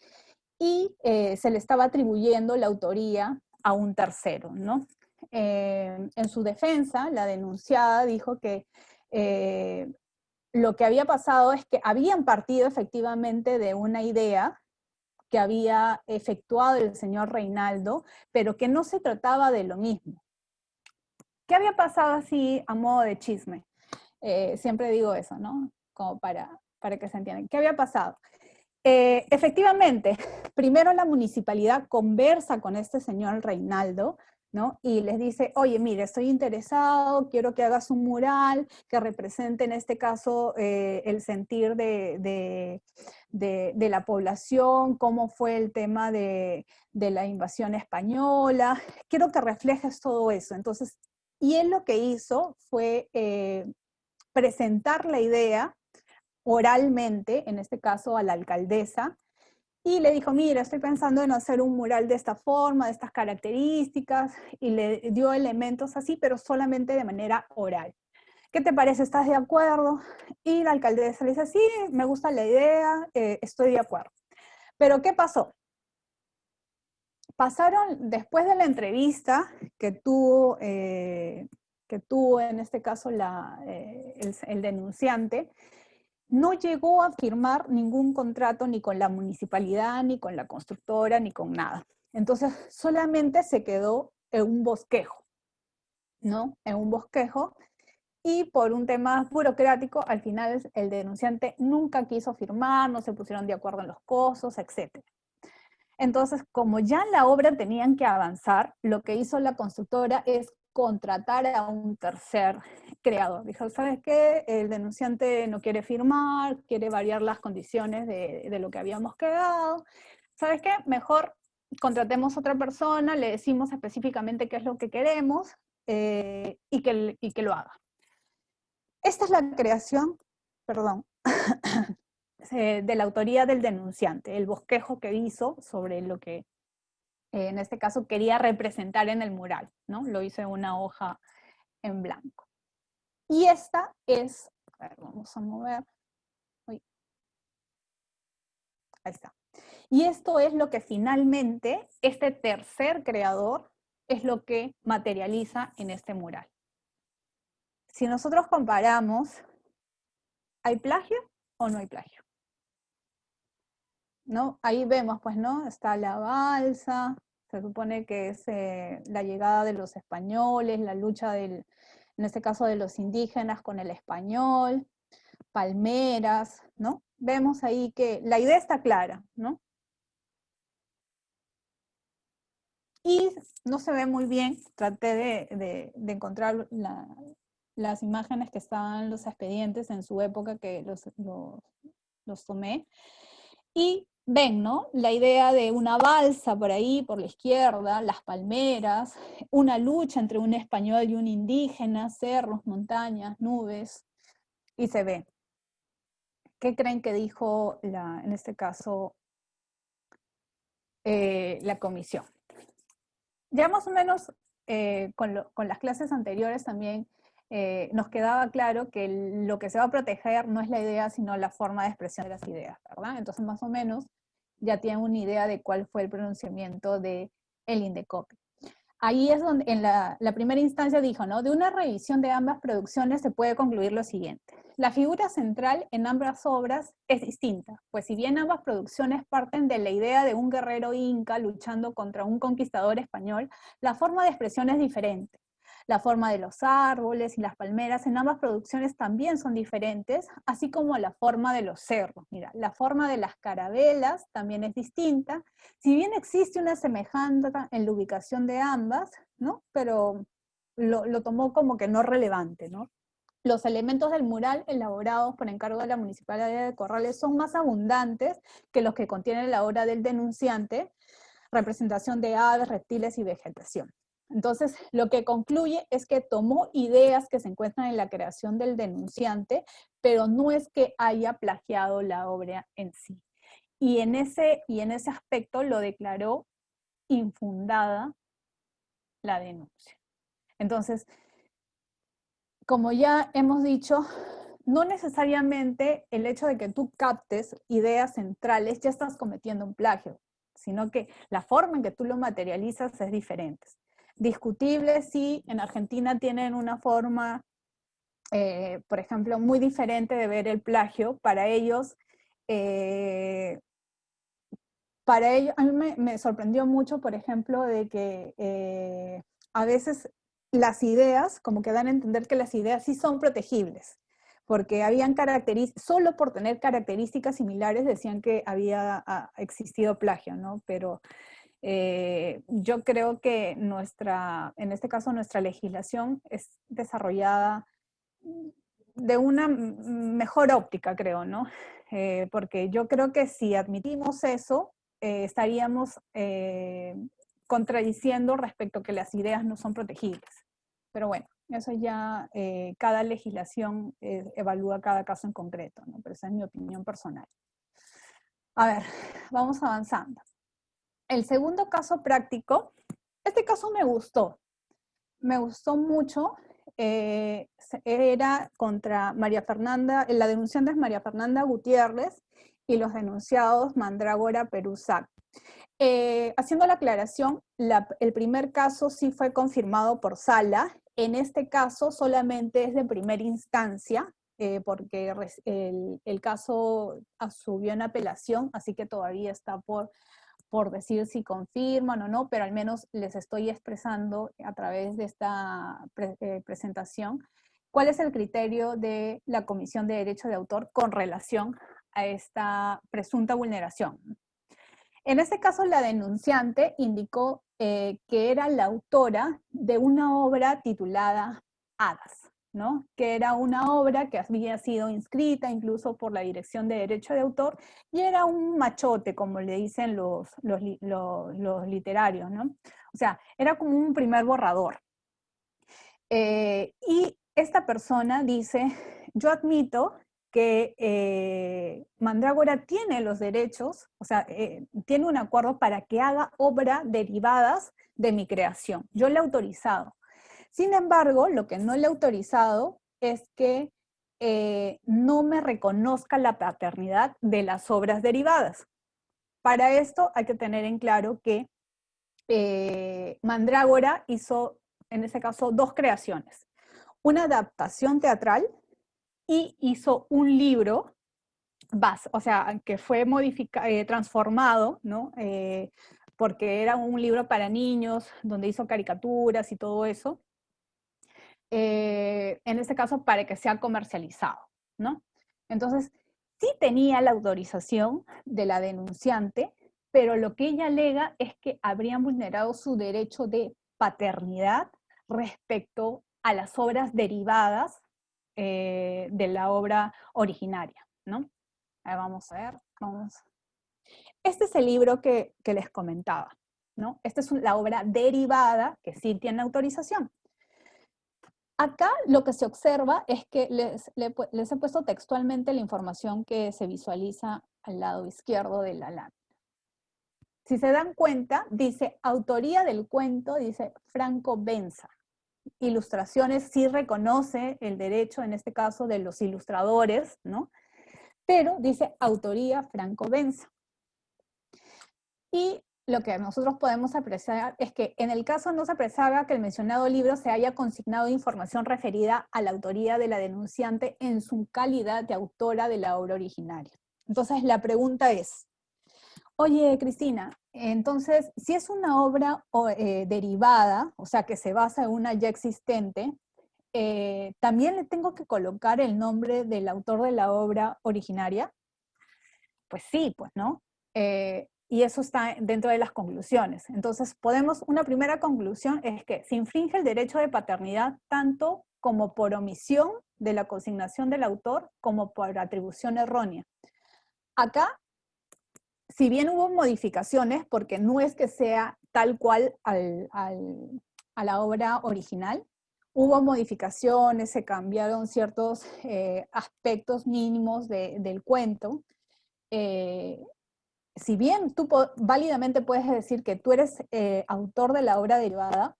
y se le estaba atribuyendo la autoría a un tercero, ¿no? En su defensa, la denunciada dijo que lo que había pasado es que habían partido efectivamente de una idea que había efectuado el señor Reinaldo, pero que no se trataba de lo mismo. ¿Qué había pasado así a modo de chisme? Siempre digo eso, ¿no? Como para que se entienda. ¿Qué había pasado? Efectivamente, primero la municipalidad conversa con este señor Reinaldo, ¿no? Y les dice, oye, mire, estoy interesado, quiero que hagas un mural que represente en este caso el sentir de la población, cómo fue el tema de la invasión española, quiero que reflejes todo eso. Entonces, y él lo que hizo fue presentar la idea oralmente, en este caso a la alcaldesa, y le dijo, mira, estoy pensando en hacer un mural de esta forma, de estas características, y le dio elementos así, pero solamente de manera oral. ¿qué te parece? ¿Estás de acuerdo? Y la alcaldesa le dice, sí, me gusta la idea, estoy de acuerdo. Pero ¿qué pasó? Pasaron, después de la entrevista que tuvo en este caso el denunciante, no llegó a firmar ningún contrato ni con la municipalidad, ni con la constructora, ni con nada. Entonces, solamente se quedó en un bosquejo, ¿no? En un bosquejo, y por un tema burocrático, al final el denunciante nunca quiso firmar, no se pusieron de acuerdo en los costos, etc. Entonces, como ya la obra tenían que avanzar, lo que hizo la constructora es contratar a un tercer creador. Dijo, ¿sabes qué? El denunciante no quiere firmar, quiere variar las condiciones de lo que habíamos quedado. ¿Sabes qué? Mejor contratemos a otra persona, le decimos específicamente qué es lo que queremos y que lo haga. Esta es la creación, perdón, de la autoría del denunciante, el bosquejo que hizo sobre lo que en este caso quería representar en el mural, ¿no? Lo hizo en una hoja en blanco. Y esta es, a ver, vamos a mover, uy, ahí está. Y esto es lo que finalmente este tercer creador es lo que materializa en este mural. Si nosotros comparamos, ¿hay plagio o no hay plagio? ¿No? Ahí vemos, pues, ¿no? Está la balsa, se supone que es la llegada de los españoles, la lucha en este caso de los indígenas con el español, palmeras, ¿no? Vemos ahí que la idea está clara, ¿no? Y no se ve muy bien, traté de encontrar las imágenes que estaban en los expedientes en su época que los tomé, y ven, ¿no? La idea de una balsa por ahí, por la izquierda, las palmeras, una lucha entre un español y un indígena, cerros, montañas, nubes, y se ve. ¿Qué creen que dijo, en este caso, la comisión? Ya más o menos con las clases anteriores también nos quedaba claro que lo que se va a proteger no es la idea, sino la forma de expresión de las ideas, ¿verdad? Entonces, más o menos, ya tienen una idea de cuál fue el pronunciamiento del INDECOPI. Ahí es donde en la primera instancia dijo, ¿no? De una revisión de ambas producciones se puede concluir lo siguiente. La figura central en ambas obras es distinta, pues si bien ambas producciones parten de la idea de un guerrero inca luchando contra un conquistador español, la forma de expresión es diferente. La forma de los árboles y las palmeras en ambas producciones también son diferentes, así como la forma de los cerros. Mira, la forma de las carabelas también es distinta. Si bien existe una semejanza en la ubicación de ambas, ¿no? Pero lo tomó como que no relevante, ¿no? Los elementos del mural elaborados por encargo de la Municipalidad de Corrales son más abundantes que los que contiene la obra del denunciante, representación de aves, reptiles y vegetación. Entonces, lo que concluye es que tomó ideas que se encuentran en la creación del denunciante, pero no es que haya plagiado la obra en sí. Y en ese aspecto lo declaró infundada la denuncia. Entonces, como ya hemos dicho, no necesariamente el hecho de que tú captes ideas centrales ya estás cometiendo un plagio, sino que la forma en que tú lo materializas es diferente. Discutible si en Argentina tienen una forma, por ejemplo, muy diferente de ver el plagio. Para ellos, a mí me sorprendió mucho, por ejemplo, de que a veces las ideas, como que dan a entender que las ideas sí son protegibles, porque habían características, solo por tener características similares decían que había existido plagio, ¿no? Pero yo creo que en este caso nuestra legislación es desarrollada de una mejor óptica, creo, ¿no? Porque yo creo que si admitimos eso, estaríamos contradiciendo respecto a que las ideas no son protegibles. Pero bueno, eso ya cada legislación evalúa cada caso en concreto, ¿no? Pero esa es mi opinión personal. A ver, vamos avanzando. El segundo caso práctico, este caso me gustó mucho era contra María Fernanda, la denunciante es María Fernanda Gutiérrez y los denunciados Mandrágora Peruzzac. Haciendo la aclaración, el primer caso sí fue confirmado por Sala. En este caso solamente es de primera instancia, porque el caso subió en apelación, así que todavía está por decir si confirman o no, pero al menos les estoy expresando a través de esta presentación cuál es el criterio de la Comisión de Derecho de Autor con relación a esta presunta vulneración. En este caso, la denunciante indicó que era la autora de una obra titulada Hadas, ¿no? Que era una obra que había sido inscrita incluso por la Dirección de Derecho de Autor y era un machote, como le dicen los literarios, ¿no? O sea, era como un primer borrador. Y esta persona dice, yo admito que Mandrágora tiene los derechos, o sea, tiene un acuerdo para que haga obra derivadas de mi creación. Yo le he autorizado. Sin embargo, lo que no le he autorizado es que no me reconozca la paternidad de las obras derivadas. Para esto hay que tener en claro que Mandrágora hizo, en ese caso, dos creaciones. Una adaptación teatral y hizo un libro, o sea, que fue transformado, ¿no? Porque era un libro para niños, donde hizo caricaturas y todo eso, en este caso para que sea comercializado, ¿no? Entonces, sí tenía la autorización de la denunciante, pero lo que ella alega es que habrían vulnerado su derecho de paternidad respecto a las obras derivadas de la obra originaria, ¿no? Ahí vamos a ver, vamos. Este es el libro que les comentaba, ¿no? Esta es la obra derivada que sí tiene autorización. Acá lo que se observa es que les he puesto textualmente la información que se visualiza al lado izquierdo de la lámina. Si se dan cuenta, dice autoría del cuento, dice Franco Benza. Ilustraciones sí reconoce el derecho, en este caso, de los ilustradores, ¿no? Pero dice autoría Franco Benza. Y lo que nosotros podemos apreciar es que en el caso no se apreciaba que el mencionado libro se haya consignado información referida a la autoría de la denunciante en su calidad de autora de la obra originaria. Entonces la pregunta es, oye Cristina, entonces si es una obra derivada, o sea que se basa en una ya existente, ¿también le tengo que colocar el nombre del autor de la obra originaria? Pues sí, pues no. Y eso está dentro de las conclusiones. Entonces, una primera conclusión es que se infringe el derecho de paternidad tanto como por omisión de la consignación del autor como por atribución errónea. Acá, si bien hubo modificaciones, porque no es que sea tal cual a la obra original, hubo modificaciones, se cambiaron ciertos aspectos mínimos del cuento. Si bien tú válidamente puedes decir que tú eres autor de la obra derivada,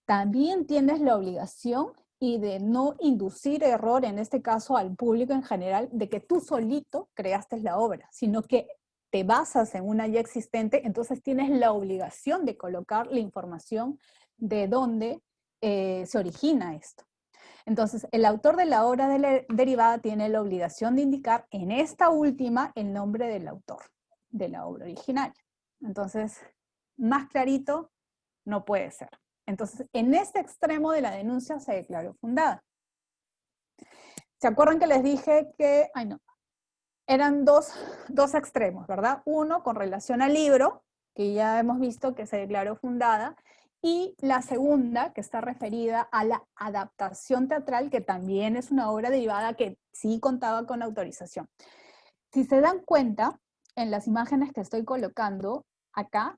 también tienes la obligación y de no inducir error, en este caso al público en general, de que tú solito creaste la obra, sino que te basas en una ya existente, entonces tienes la obligación de colocar la información de dónde se origina esto. Entonces, el autor de la obra derivada tiene la obligación de indicar en esta última el nombre del autor de la obra originaria. Entonces, más clarito no puede ser. Entonces, en este extremo de la denuncia se declaró fundada. ¿Se acuerdan que les dije que, eran dos extremos, ¿verdad? Uno con relación al libro, que ya hemos visto que se declaró fundada, y la segunda, que está referida a la adaptación teatral, que también es una obra derivada que sí contaba con autorización. Si se dan cuenta, en las imágenes que estoy colocando acá,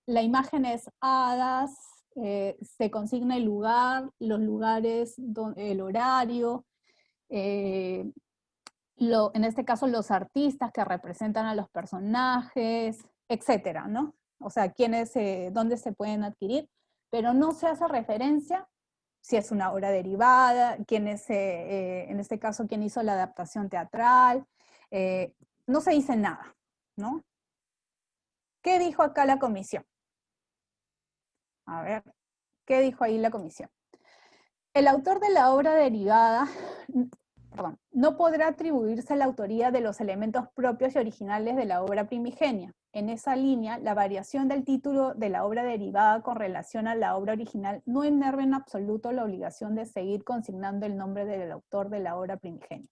la imagen es hadas, se consigna el lugar, los lugares, el horario, en este caso los artistas que representan a los personajes, etcétera, ¿no? O sea, dónde se pueden adquirir, pero no se hace referencia si es una obra derivada, quién es, en este caso, quién hizo la adaptación teatral. No se dice nada, ¿no? ¿Qué dijo acá la comisión? A ver, ¿qué dijo ahí la comisión? El autor de la obra derivada, perdón, no podrá atribuirse la autoría de los elementos propios y originales de la obra primigenia. En esa línea, la variación del título de la obra derivada con relación a la obra original no enerva en absoluto la obligación de seguir consignando el nombre del autor de la obra primigenia.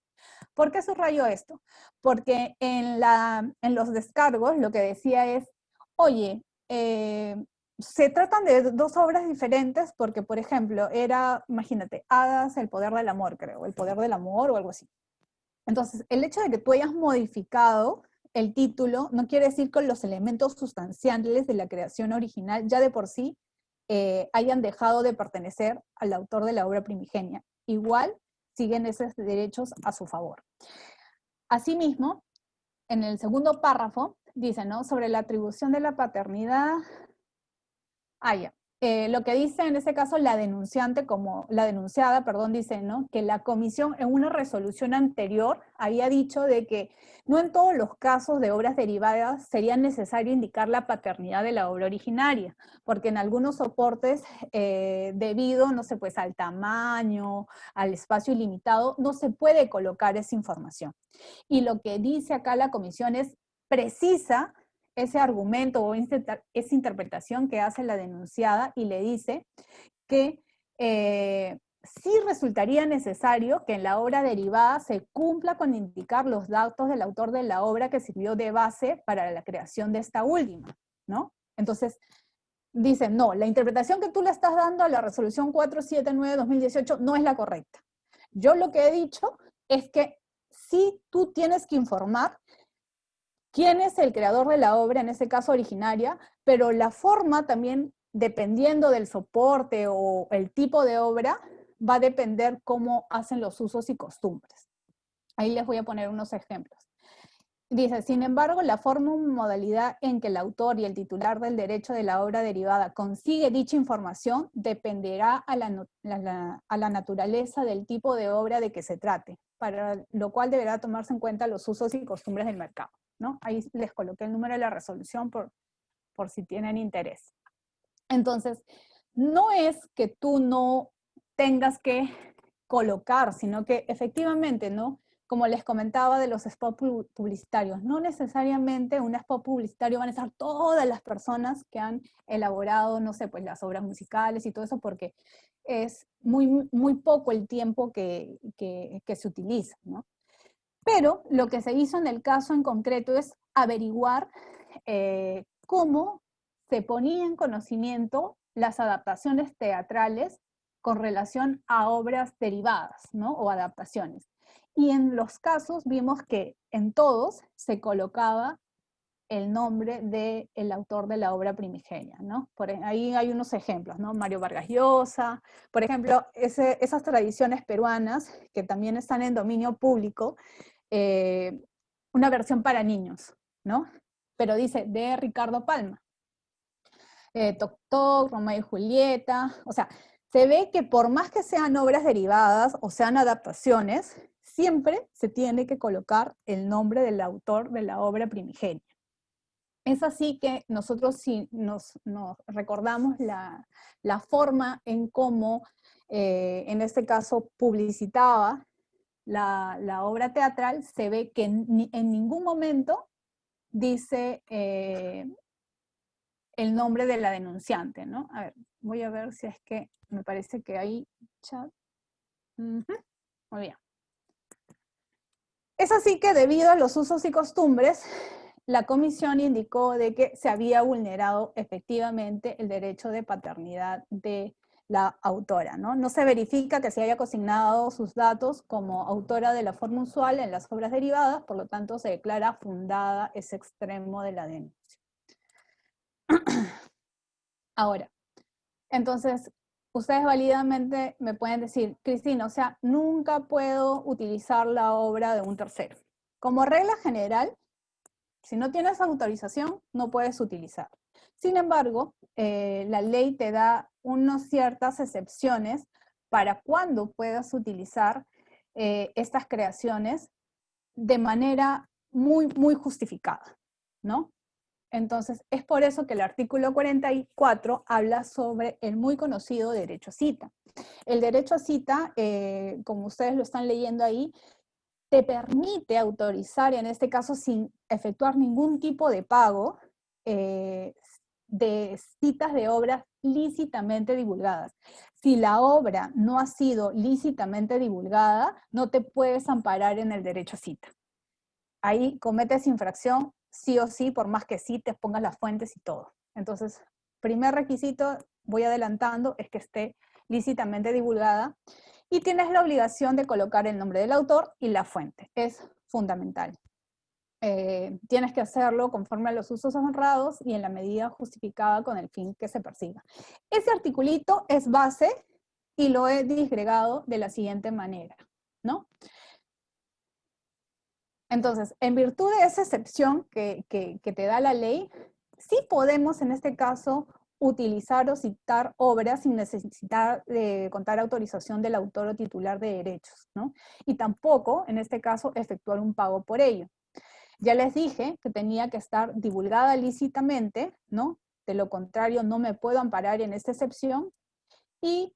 ¿Por qué subrayo esto? Porque en los descargos lo que decía es, oye, se tratan de dos obras diferentes porque, por ejemplo, era, imagínate, Hadas, el poder del amor, creo, el poder del amor o algo así. Entonces, el hecho de que tú hayas modificado el título no quiere decir que los elementos sustanciales de la creación original ya de por sí hayan dejado de pertenecer al autor de la obra primigenia. Igual siguen esos derechos a su favor. Asimismo, en el segundo párrafo, dice, ¿no? Sobre la atribución de la paternidad. Ya. Lo que dice en ese caso la denunciante, como la denunciada, perdón, dice, ¿no? Que la comisión en una resolución anterior había dicho de que no en todos los casos de obras derivadas sería necesario indicar la paternidad de la obra originaria, porque en algunos soportes, debido, no sé, pues al tamaño, al espacio ilimitado, no se puede colocar esa información. Y lo que dice acá la comisión es precisa ese argumento o esa interpretación que hace la denunciada y le dice que sí resultaría necesario que en la obra derivada se cumpla con indicar los datos del autor de la obra que sirvió de base para la creación de esta última, ¿no? Entonces, dicen, no, la interpretación que tú le estás dando a la resolución 479-2018 no es la correcta. Yo lo que he dicho es que sí tú tienes que informar quién es el creador de la obra, en este caso originaria, pero la forma también, dependiendo del soporte o el tipo de obra, va a depender cómo hacen los usos y costumbres. Ahí les voy a poner unos ejemplos. Dice, sin embargo, la forma o modalidad en que el autor y el titular del derecho de la obra derivada consigue dicha información dependerá a la naturaleza del tipo de obra de que se trate, para lo cual deberá tomarse en cuenta los usos y costumbres del mercado, ¿no? Ahí les coloqué el número de la resolución por si tienen interés. Entonces, no es que tú no tengas que colocar, sino que efectivamente, ¿no? Como les comentaba de los spots publicitarios, no necesariamente un spot publicitario van a estar todas las personas que han elaborado, no sé, pues las obras musicales y todo eso, porque es muy, muy poco el tiempo que se utiliza, ¿no? Pero lo que se hizo en el caso en concreto es averiguar cómo se ponía en conocimiento las adaptaciones teatrales con relación a obras derivadas, ¿no? O adaptaciones. Y en los casos vimos que en todos se colocaba el nombre del autor de la obra primigenia, ¿no? Por ahí hay unos ejemplos, ¿no? Mario Vargas Llosa, por ejemplo, esas tradiciones peruanas que también están en dominio público, una versión para niños, ¿no? Pero dice de Ricardo Palma. Toc Toc, Romeo y Julieta, o sea, se ve que por más que sean obras derivadas o sean adaptaciones, siempre se tiene que colocar el nombre del autor de la obra primigenia. Es así que nosotros si nos recordamos la forma en cómo, en este caso, publicitaba la obra teatral, se ve que en ningún momento dice el nombre de la denunciante, ¿no? A ver, voy a ver si es que me parece que hay chat. Muy bien. Es así que debido a los usos y costumbres, la comisión indicó de que se había vulnerado efectivamente el derecho de paternidad de la autora, ¿no? No se verifica que se haya consignado sus datos como autora de la forma usual en las obras derivadas, por lo tanto se declara fundada ese extremo de la denuncia. Ahora, entonces, ustedes válidamente me pueden decir, Cristina, o sea, nunca puedo utilizar la obra de un tercero. Como regla general, si no tienes autorización, no puedes utilizar. Sin embargo, la ley te da unas ciertas excepciones para cuándo puedas utilizar estas creaciones de manera muy, muy justificada, ¿no? Entonces, es por eso que el artículo 44 habla sobre el muy conocido derecho a cita. El derecho a cita, como ustedes lo están leyendo ahí, te permite autorizar, en este caso sin efectuar ningún tipo de pago, de citas de obras lícitamente divulgadas. Si la obra no ha sido lícitamente divulgada, no te puedes amparar en el derecho a cita. Ahí cometes infracción sí o sí, por más que sí te pongas las fuentes y todo. Entonces, primer requisito, voy adelantando, es que esté lícitamente divulgada y tienes la obligación de colocar el nombre del autor y la fuente. Es fundamental. Tienes que hacerlo conforme a los usos honrados y en la medida justificada con el fin que se persiga. Ese articulito es base y lo he disgregado de la siguiente manera, ¿no? Entonces, en virtud de esa excepción que te da la ley, sí podemos en este caso utilizar o citar obras sin necesitar de contar autorización del autor o titular de derechos, ¿no? Y tampoco, en este caso, efectuar un pago por ello. Ya les dije que tenía que estar divulgada lícitamente, ¿no? De lo contrario, no me puedo amparar en esta excepción. Y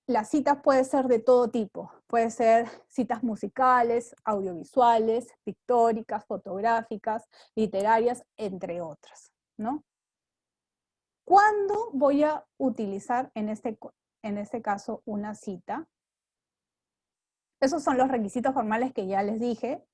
las citas pueden ser de todo tipo. Puede ser citas musicales, audiovisuales, pictóricas, fotográficas, literarias, entre otras, ¿no? ¿Cuándo voy a utilizar en este caso una cita? Esos son los requisitos formales que ya les dije.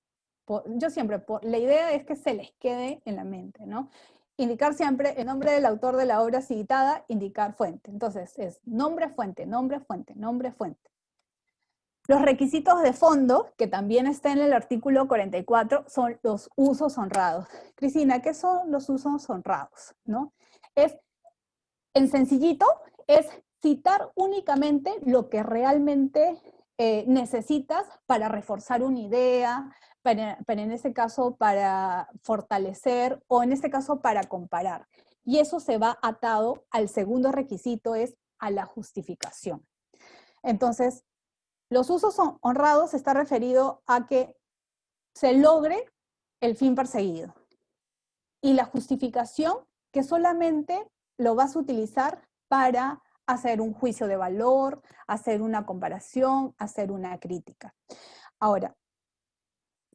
Yo siempre, la idea es que se les quede en la mente, ¿no? Indicar siempre el nombre del autor de la obra citada, indicar fuente. Entonces es nombre, fuente, nombre, fuente, nombre, fuente. Los requisitos de fondo, que también está en el artículo 44, son los usos honrados. Cristina, ¿qué son los usos honrados? ¿No? En sencillito, es citar únicamente lo que realmente necesitas para reforzar una idea, para en este caso para fortalecer o en este caso para comparar. Y eso se va atado al segundo requisito, es a la justificación. Entonces, los usos honrados está referido a que se logre el fin perseguido. Y la justificación, que solamente lo vas a utilizar para hacer un juicio de valor, hacer una comparación, hacer una crítica. Ahora,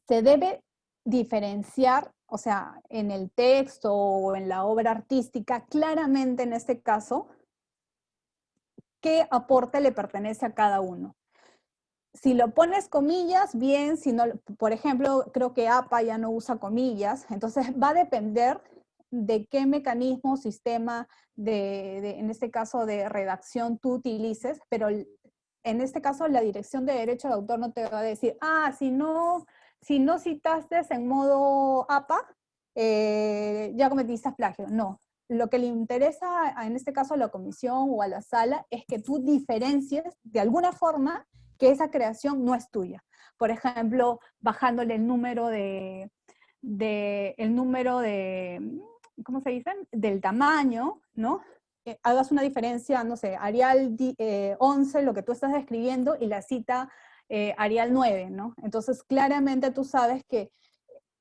se debe diferenciar, o sea, en el texto o en la obra artística, claramente en este caso, qué aporte le pertenece a cada uno. Si lo pones comillas, bien, si no, por ejemplo, creo que APA ya no usa comillas, entonces va a depender de qué mecanismo, sistema, en este caso de redacción tú utilices, pero en este caso la Dirección de Derecho de Autor no te va a decir, si no citaste en modo APA, ya cometiste plagio. No, lo que le interesa en este caso a la comisión o a la sala es que tú diferencies de alguna forma que esa creación no es tuya. Por ejemplo, bajándole el número ¿cómo se dicen? Del tamaño, ¿no? Hagas una diferencia, no sé, Arial 11, lo que tú estás escribiendo, y la cita Arial 9, ¿no? Entonces, claramente tú sabes que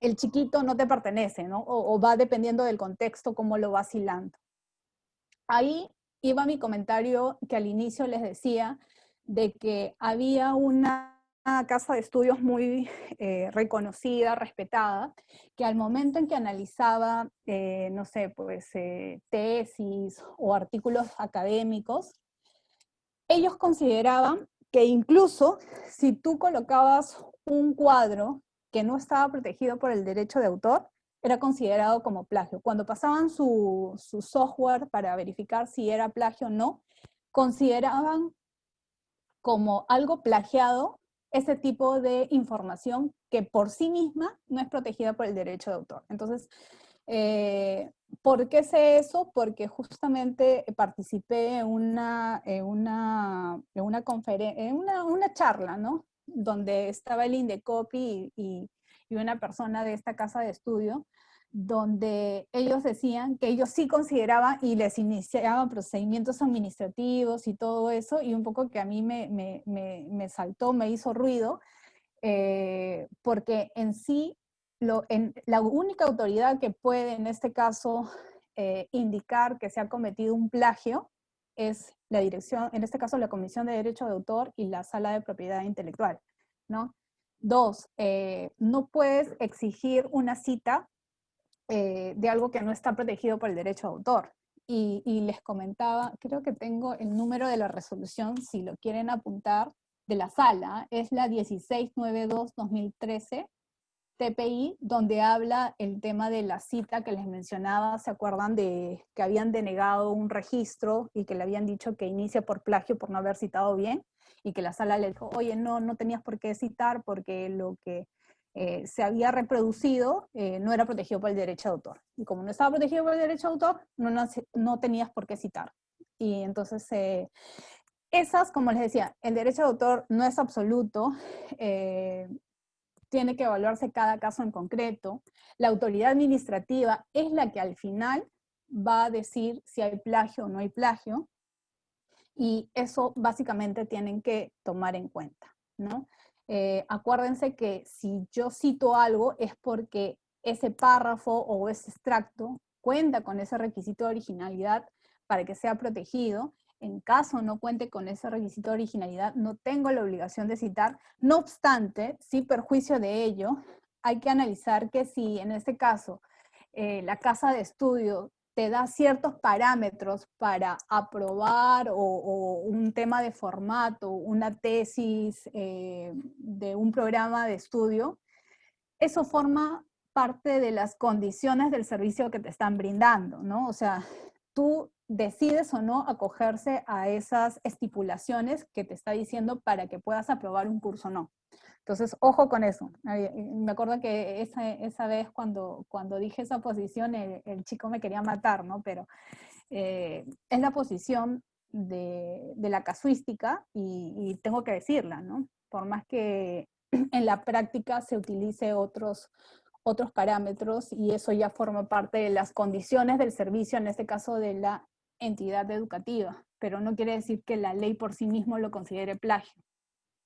el chiquito no te pertenece, ¿no? O va dependiendo del contexto, cómo lo vas hilando. Ahí iba mi comentario que al inicio les decía de que había una casa de estudios muy reconocida, respetada, que al momento en que analizaba, no sé, pues tesis o artículos académicos, ellos consideraban que incluso si tú colocabas un cuadro que no estaba protegido por el derecho de autor, era considerado como plagio. Cuando pasaban su software para verificar si era plagio o no, consideraban como algo plagiado ese tipo de información que por sí misma no es protegida por el derecho de autor. Entonces, ¿por qué sé eso? Porque justamente participé en una charla, ¿no? Donde estaba el INDECOPI y una persona de esta casa de estudio, donde ellos decían que ellos sí consideraban y les iniciaban procedimientos administrativos y todo eso, y un poco que a mí me saltó, me hizo ruido, porque en sí, la única autoridad que puede en este caso indicar que se ha cometido un plagio es la dirección, en este caso la Comisión de Derecho de Autor y la Sala de Propiedad Intelectual, ¿no? Dos, no puedes exigir una cita de algo que no está protegido por el derecho de autor. Y les comentaba, creo que tengo el número de la resolución, si lo quieren apuntar, de la sala, es la 1692-2013 TPI, donde habla el tema de la cita que les mencionaba. ¿Se acuerdan de que habían denegado un registro y que le habían dicho que inicia por plagio por no haber citado bien? Y que la sala le dijo, oye, no, no tenías por qué citar porque lo que se había reproducido no era protegido por el derecho de autor. Y como no estaba protegido por el derecho de autor, no tenías por qué citar. Y entonces, esas, como les decía, el derecho de autor no es absoluto, tiene que evaluarse cada caso en concreto. La autoridad administrativa es la que al final va a decir si hay plagio o no hay plagio, y eso básicamente tienen que tomar en cuenta, ¿no? Acuérdense que si yo cito algo es porque ese párrafo o ese extracto cuenta con ese requisito de originalidad para que sea protegido. En caso no cuente con ese requisito de originalidad, no tengo la obligación de citar. No obstante, sin perjuicio de ello, hay que analizar que si en este caso la casa de estudio te da ciertos parámetros para aprobar o un tema de formato, una tesis de un programa de estudio, eso forma parte de las condiciones del servicio que te están brindando, ¿no? O sea, tú decides o no acogerse a esas estipulaciones que te está diciendo para que puedas aprobar un curso o no. Entonces, ojo con eso. Me acuerdo que esa vez cuando dije esa posición, el chico me quería matar, ¿no? Pero es la posición de la casuística y tengo que decirla, ¿no? Por más que en la práctica se utilice otros parámetros y eso ya forma parte de las condiciones del servicio, en este caso de la entidad educativa, pero no quiere decir que la ley por sí mismo lo considere plagio.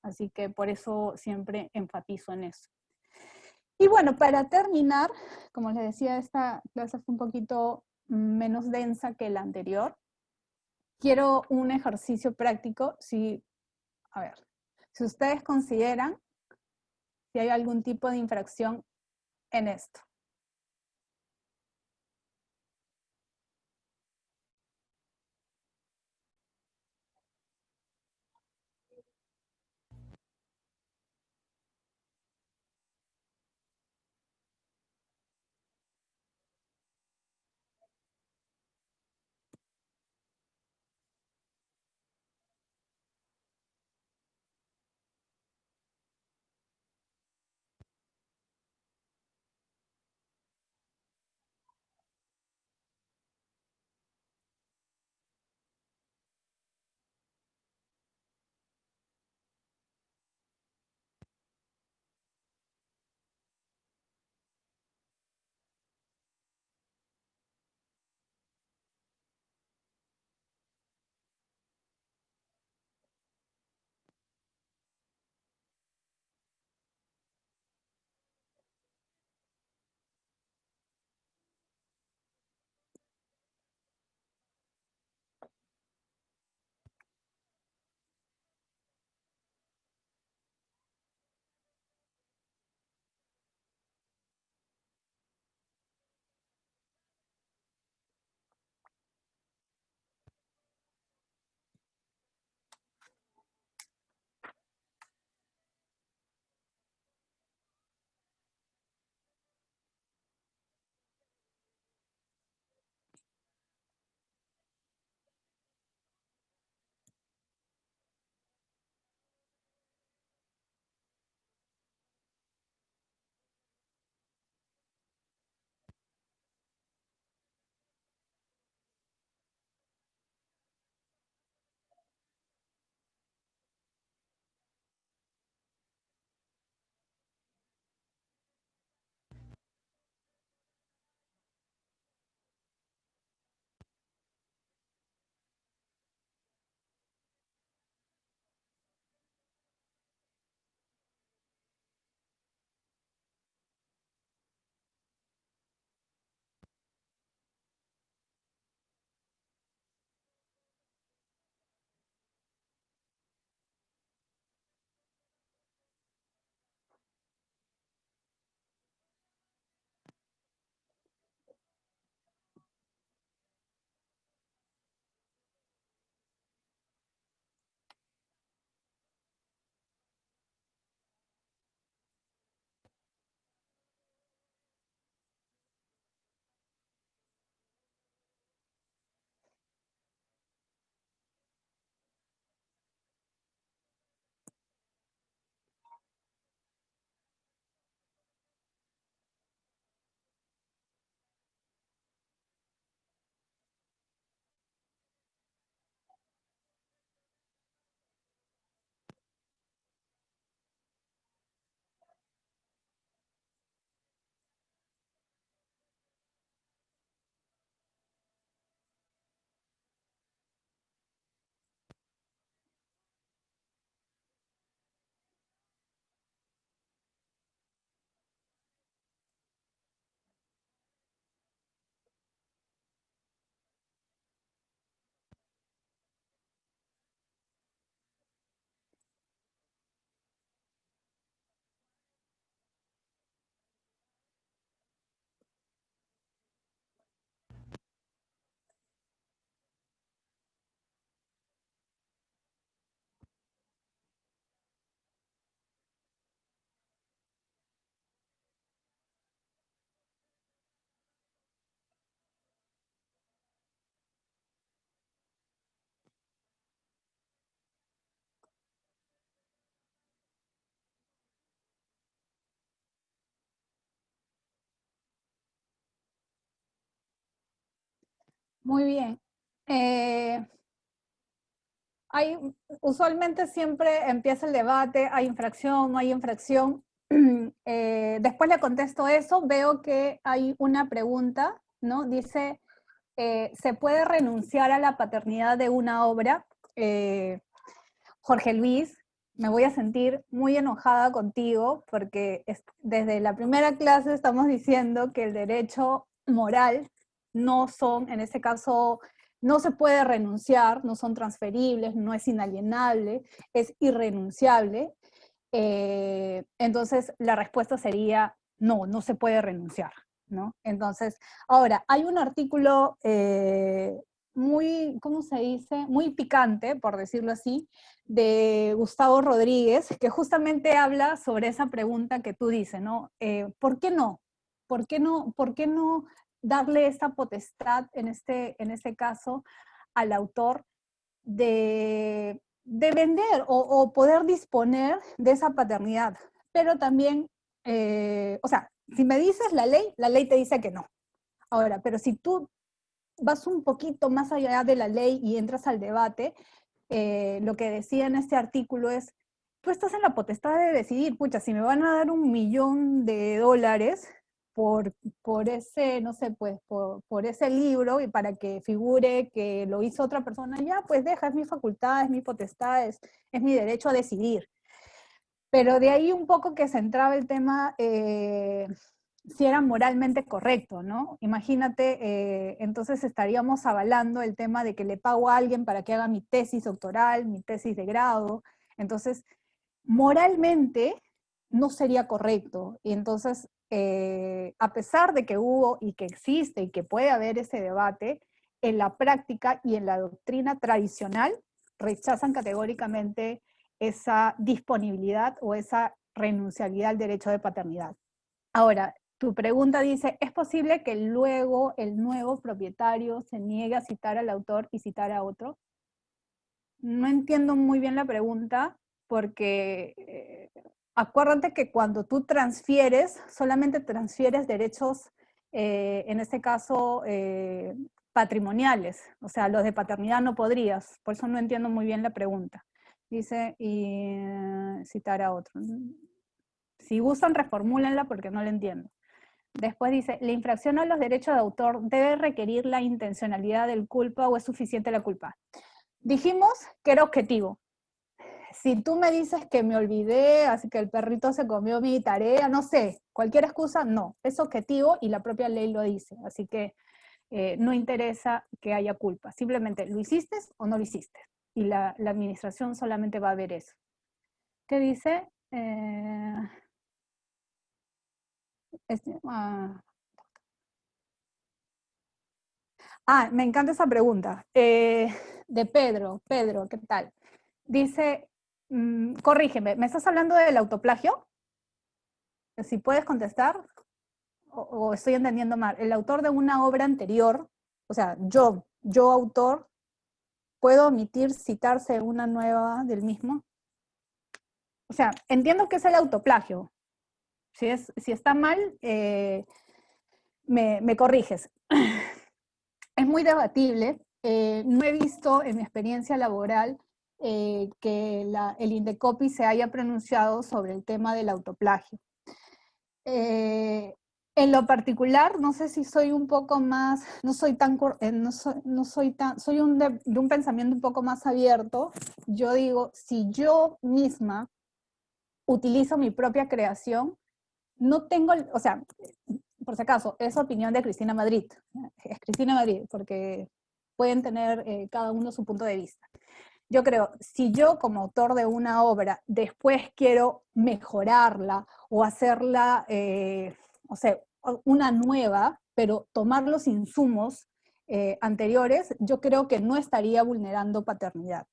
Así que por eso siempre enfatizo en eso. Y bueno, para terminar, como les decía, esta clase fue un poquito menos densa que la anterior. Quiero un ejercicio práctico. A ver, si ustedes consideran si hay algún tipo de infracción en esto. Muy bien. Usualmente siempre empieza el debate, hay infracción, no hay infracción. Después le contesto eso, veo que hay una pregunta, ¿no? Dice, ¿se puede renunciar a la paternidad de una obra? Jorge Luis, me voy a sentir muy enojada contigo porque desde la primera clase estamos diciendo que el derecho moral no son, en este caso, no se puede renunciar, no son transferibles, no es inalienable, es irrenunciable. Entonces, la respuesta sería no, no se puede renunciar, ¿no? Entonces, ahora, hay un artículo muy, ¿cómo se dice? Muy picante, por decirlo así, de Gustavo Rodríguez, que justamente habla sobre esa pregunta que tú dices, ¿no? ¿Por qué no? ¿Por qué no? ¿Por qué no darle esa potestad, en este caso, al autor de vender o poder disponer de esa paternidad? Pero también, o sea, si me dices la ley te dice que no. Ahora, pero si tú vas un poquito más allá de la ley y entras al debate, lo que decía en este artículo es, tú estás en la potestad de decidir, pucha, si me van a dar $1.000.000 por, por ese, no sé, pues, por ese libro y para que figure que lo hizo otra persona, ya, pues deja, es mi facultad, es mi potestad, es mi derecho a decidir. Pero de ahí un poco que se entraba el tema si era moralmente correcto, ¿no? Imagínate, entonces estaríamos avalando el tema de que le pago a alguien para que haga mi tesis doctoral, mi tesis de grado. Entonces, moralmente no sería correcto. Y entonces, a pesar de que hubo y que existe y que puede haber ese debate, en la práctica y en la doctrina tradicional rechazan categóricamente esa disponibilidad o esa renunciabilidad al derecho de paternidad. Ahora, tu pregunta dice, ¿es posible que luego el nuevo propietario se niegue a citar al autor y citar a otro? No entiendo muy bien la pregunta porque acuérdate que cuando tú transfieres, solamente transfieres derechos, en este caso, patrimoniales. O sea, los de paternidad no podrías. Por eso no entiendo muy bien la pregunta. Dice, y citar a otro. Si gustan, reformúlenla porque no la entiendo. Después dice, ¿la infracción a los derechos de autor debe requerir la intencionalidad del culpa o es suficiente la culpa? Dijimos que era objetivo. Si tú me dices que me olvidé, así que el perrito se comió mi tarea, no sé, cualquier excusa, no, es objetivo y la propia ley lo dice, así que no interesa que haya culpa, simplemente lo hiciste o no lo hiciste, y la administración solamente va a ver eso. ¿Qué dice? Me encanta esa pregunta. De Pedro, ¿qué tal? Dice, corrígeme, ¿me estás hablando del autoplagio? Si puedes contestar, o estoy entendiendo mal. El autor de una obra anterior, o sea, yo autor, ¿puedo omitir citarse una nueva del mismo? O sea, entiendo que es el autoplagio. Si está mal, me corriges. Es muy debatible. No he visto en mi experiencia laboral que el Indecopi se haya pronunciado sobre el tema del autoplagio. En lo particular, no sé si soy un poco más, no soy tan, soy de un pensamiento un poco más abierto. Yo digo, si yo misma utilizo mi propia creación, no tengo, o sea, por si acaso, es opinión de Cristina Madrid. Es Cristina Madrid, porque pueden tener cada uno su punto de vista. Yo creo, si yo como autor de una obra después quiero mejorarla o hacerla, o sea, una nueva, pero tomar los insumos anteriores, yo creo que no estaría vulnerando paternidad.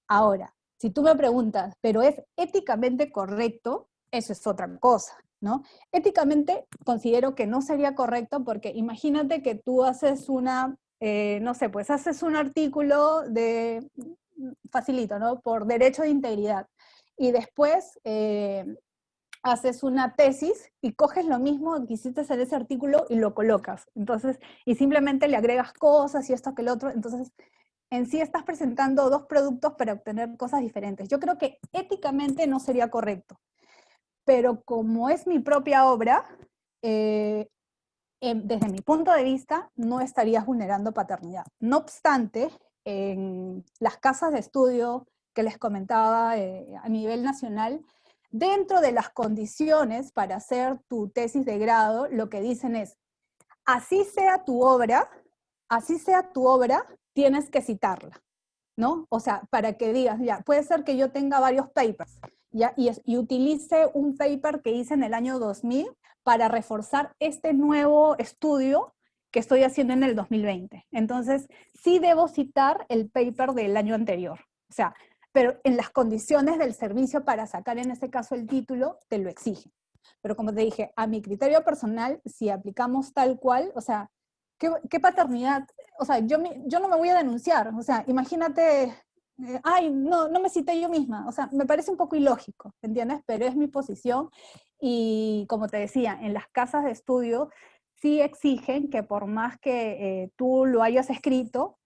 Ahora, si tú me preguntas, ¿pero es éticamente correcto? Eso es otra cosa, ¿no? Éticamente considero que no sería correcto porque imagínate que tú haces no sé, pues haces un artículo facilito, ¿no? Por derecho de integridad. Y después haces una tesis y coges lo mismo que hiciste en ese artículo y lo colocas. Entonces, y simplemente le agregas cosas y esto que el otro. Entonces, en sí estás presentando dos productos para obtener cosas diferentes. Yo creo que éticamente no sería correcto, pero como es mi propia obra, desde mi punto de vista, no estarías vulnerando paternidad. No obstante, en las casas de estudio que les comentaba a nivel nacional, dentro de las condiciones para hacer tu tesis de grado, lo que dicen es, así sea tu obra, tienes que citarla, ¿no? O sea, para que digas, ya, puede ser que yo tenga varios papers, ¿ya? Y utilice un paper que hice en el año 2000 para reforzar este nuevo estudio que estoy haciendo en el 2020. Entonces, sí debo citar el paper del año anterior. O sea, pero en las condiciones del servicio para sacar en este caso el título, te lo exige. Pero como te dije, a mi criterio personal, si aplicamos tal cual, o sea, ¿qué paternidad? O sea, yo no me voy a denunciar. O sea, imagínate, ay, no me cité yo misma. O sea, me parece un poco ilógico, ¿entiendes? Pero es mi posición. Y como te decía, en las casas de estudio sí exigen que por más que tú lo hayas escrito,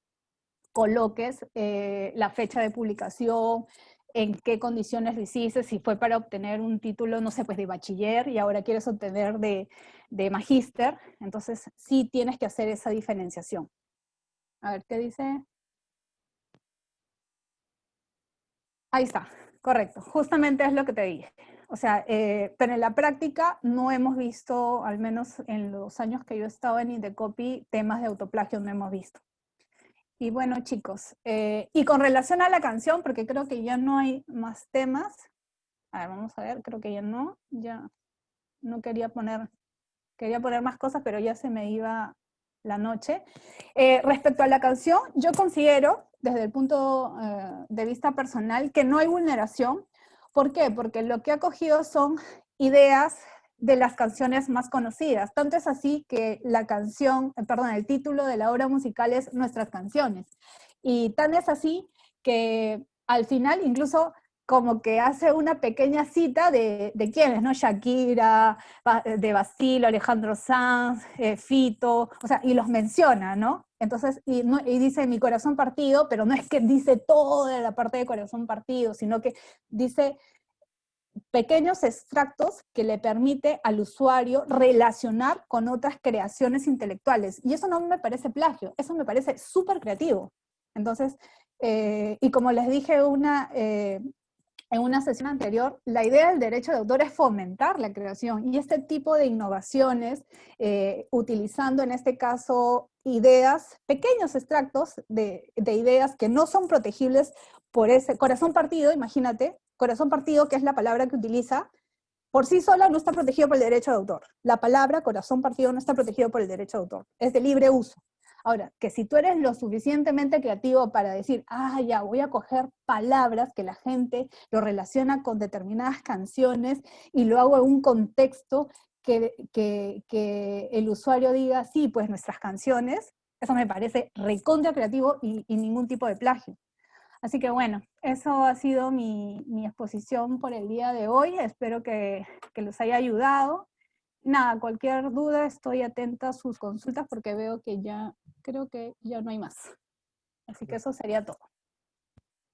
coloques la fecha de publicación, en qué condiciones lo hiciste, si fue para obtener un título, no sé, pues de bachiller y ahora quieres obtener de magíster, entonces sí tienes que hacer esa diferenciación. A ver, ¿qué dice? Ahí está, correcto, justamente es lo que te dije. O sea, pero en la práctica no hemos visto, al menos en los años que yo he estado en Indecopy, temas de autoplagio no hemos visto. Y bueno, chicos, y con relación a la canción, porque creo que ya no hay más temas. A ver, vamos a ver, creo que ya no quería poner más cosas, pero ya se me iba la noche. Respecto a la canción, yo considero, desde el punto de vista personal, que no hay vulneración. ¿Por qué? Porque lo que ha cogido son ideas de las canciones más conocidas. Tanto es así que la canción, perdón, el título de la obra musical es Nuestras canciones. Y tan es así que al final incluso como que hace una pequeña cita de quiénes, ¿no? Shakira, de Basilio, Alejandro Sanz, Fito, o sea, y los menciona, ¿no? Entonces, y dice mi corazón partido, pero no es que dice toda la parte de corazón partido, sino que dice pequeños extractos que le permite al usuario relacionar con otras creaciones intelectuales. Y eso no me parece plagio, eso me parece súper creativo. Entonces, y como les dije en una sesión anterior, la idea del derecho de autor es fomentar la creación y este tipo de innovaciones, utilizando en este caso ideas, pequeños extractos de ideas que no son protegibles por ese corazón partido, imagínate, corazón partido, que es la palabra que utiliza, por sí sola no está protegido por el derecho de autor. La palabra corazón partido no está protegido por el derecho de autor, es de libre uso. Ahora, que si tú eres lo suficientemente creativo para decir, ya, voy a coger palabras que la gente lo relaciona con determinadas canciones y lo hago en un contexto que el usuario diga, sí, pues nuestras canciones, eso me parece recontra creativo y ningún tipo de plagio. Así que bueno, eso ha sido mi exposición por el día de hoy. Espero que los haya ayudado. Nada, cualquier duda estoy atenta a sus consultas porque veo que creo que ya no hay más. Así que eso sería todo.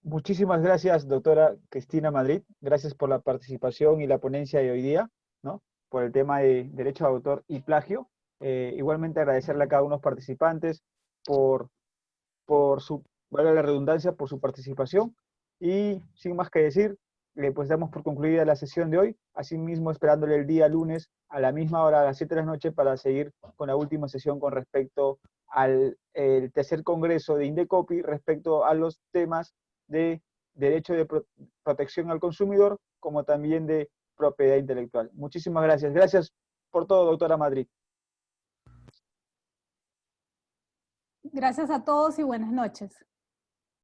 Muchísimas gracias, doctora Cristina Madrid. Gracias por la participación y la ponencia de hoy día, ¿no? Por el tema de derecho de autor y plagio. Igualmente agradecerle a cada uno de los participantes por su, valga la redundancia, por su participación. Y sin más que decir, pues damos por concluida la sesión de hoy. Asimismo, esperándole el día lunes a la misma hora, a las 7 de la noche, para seguir con la última sesión con respecto al el tercer congreso de Indecopy respecto a los temas de derecho de protección al consumidor, como también de propiedad intelectual. Muchísimas gracias. Gracias por todo, doctora Madrid. Gracias a todos y buenas noches.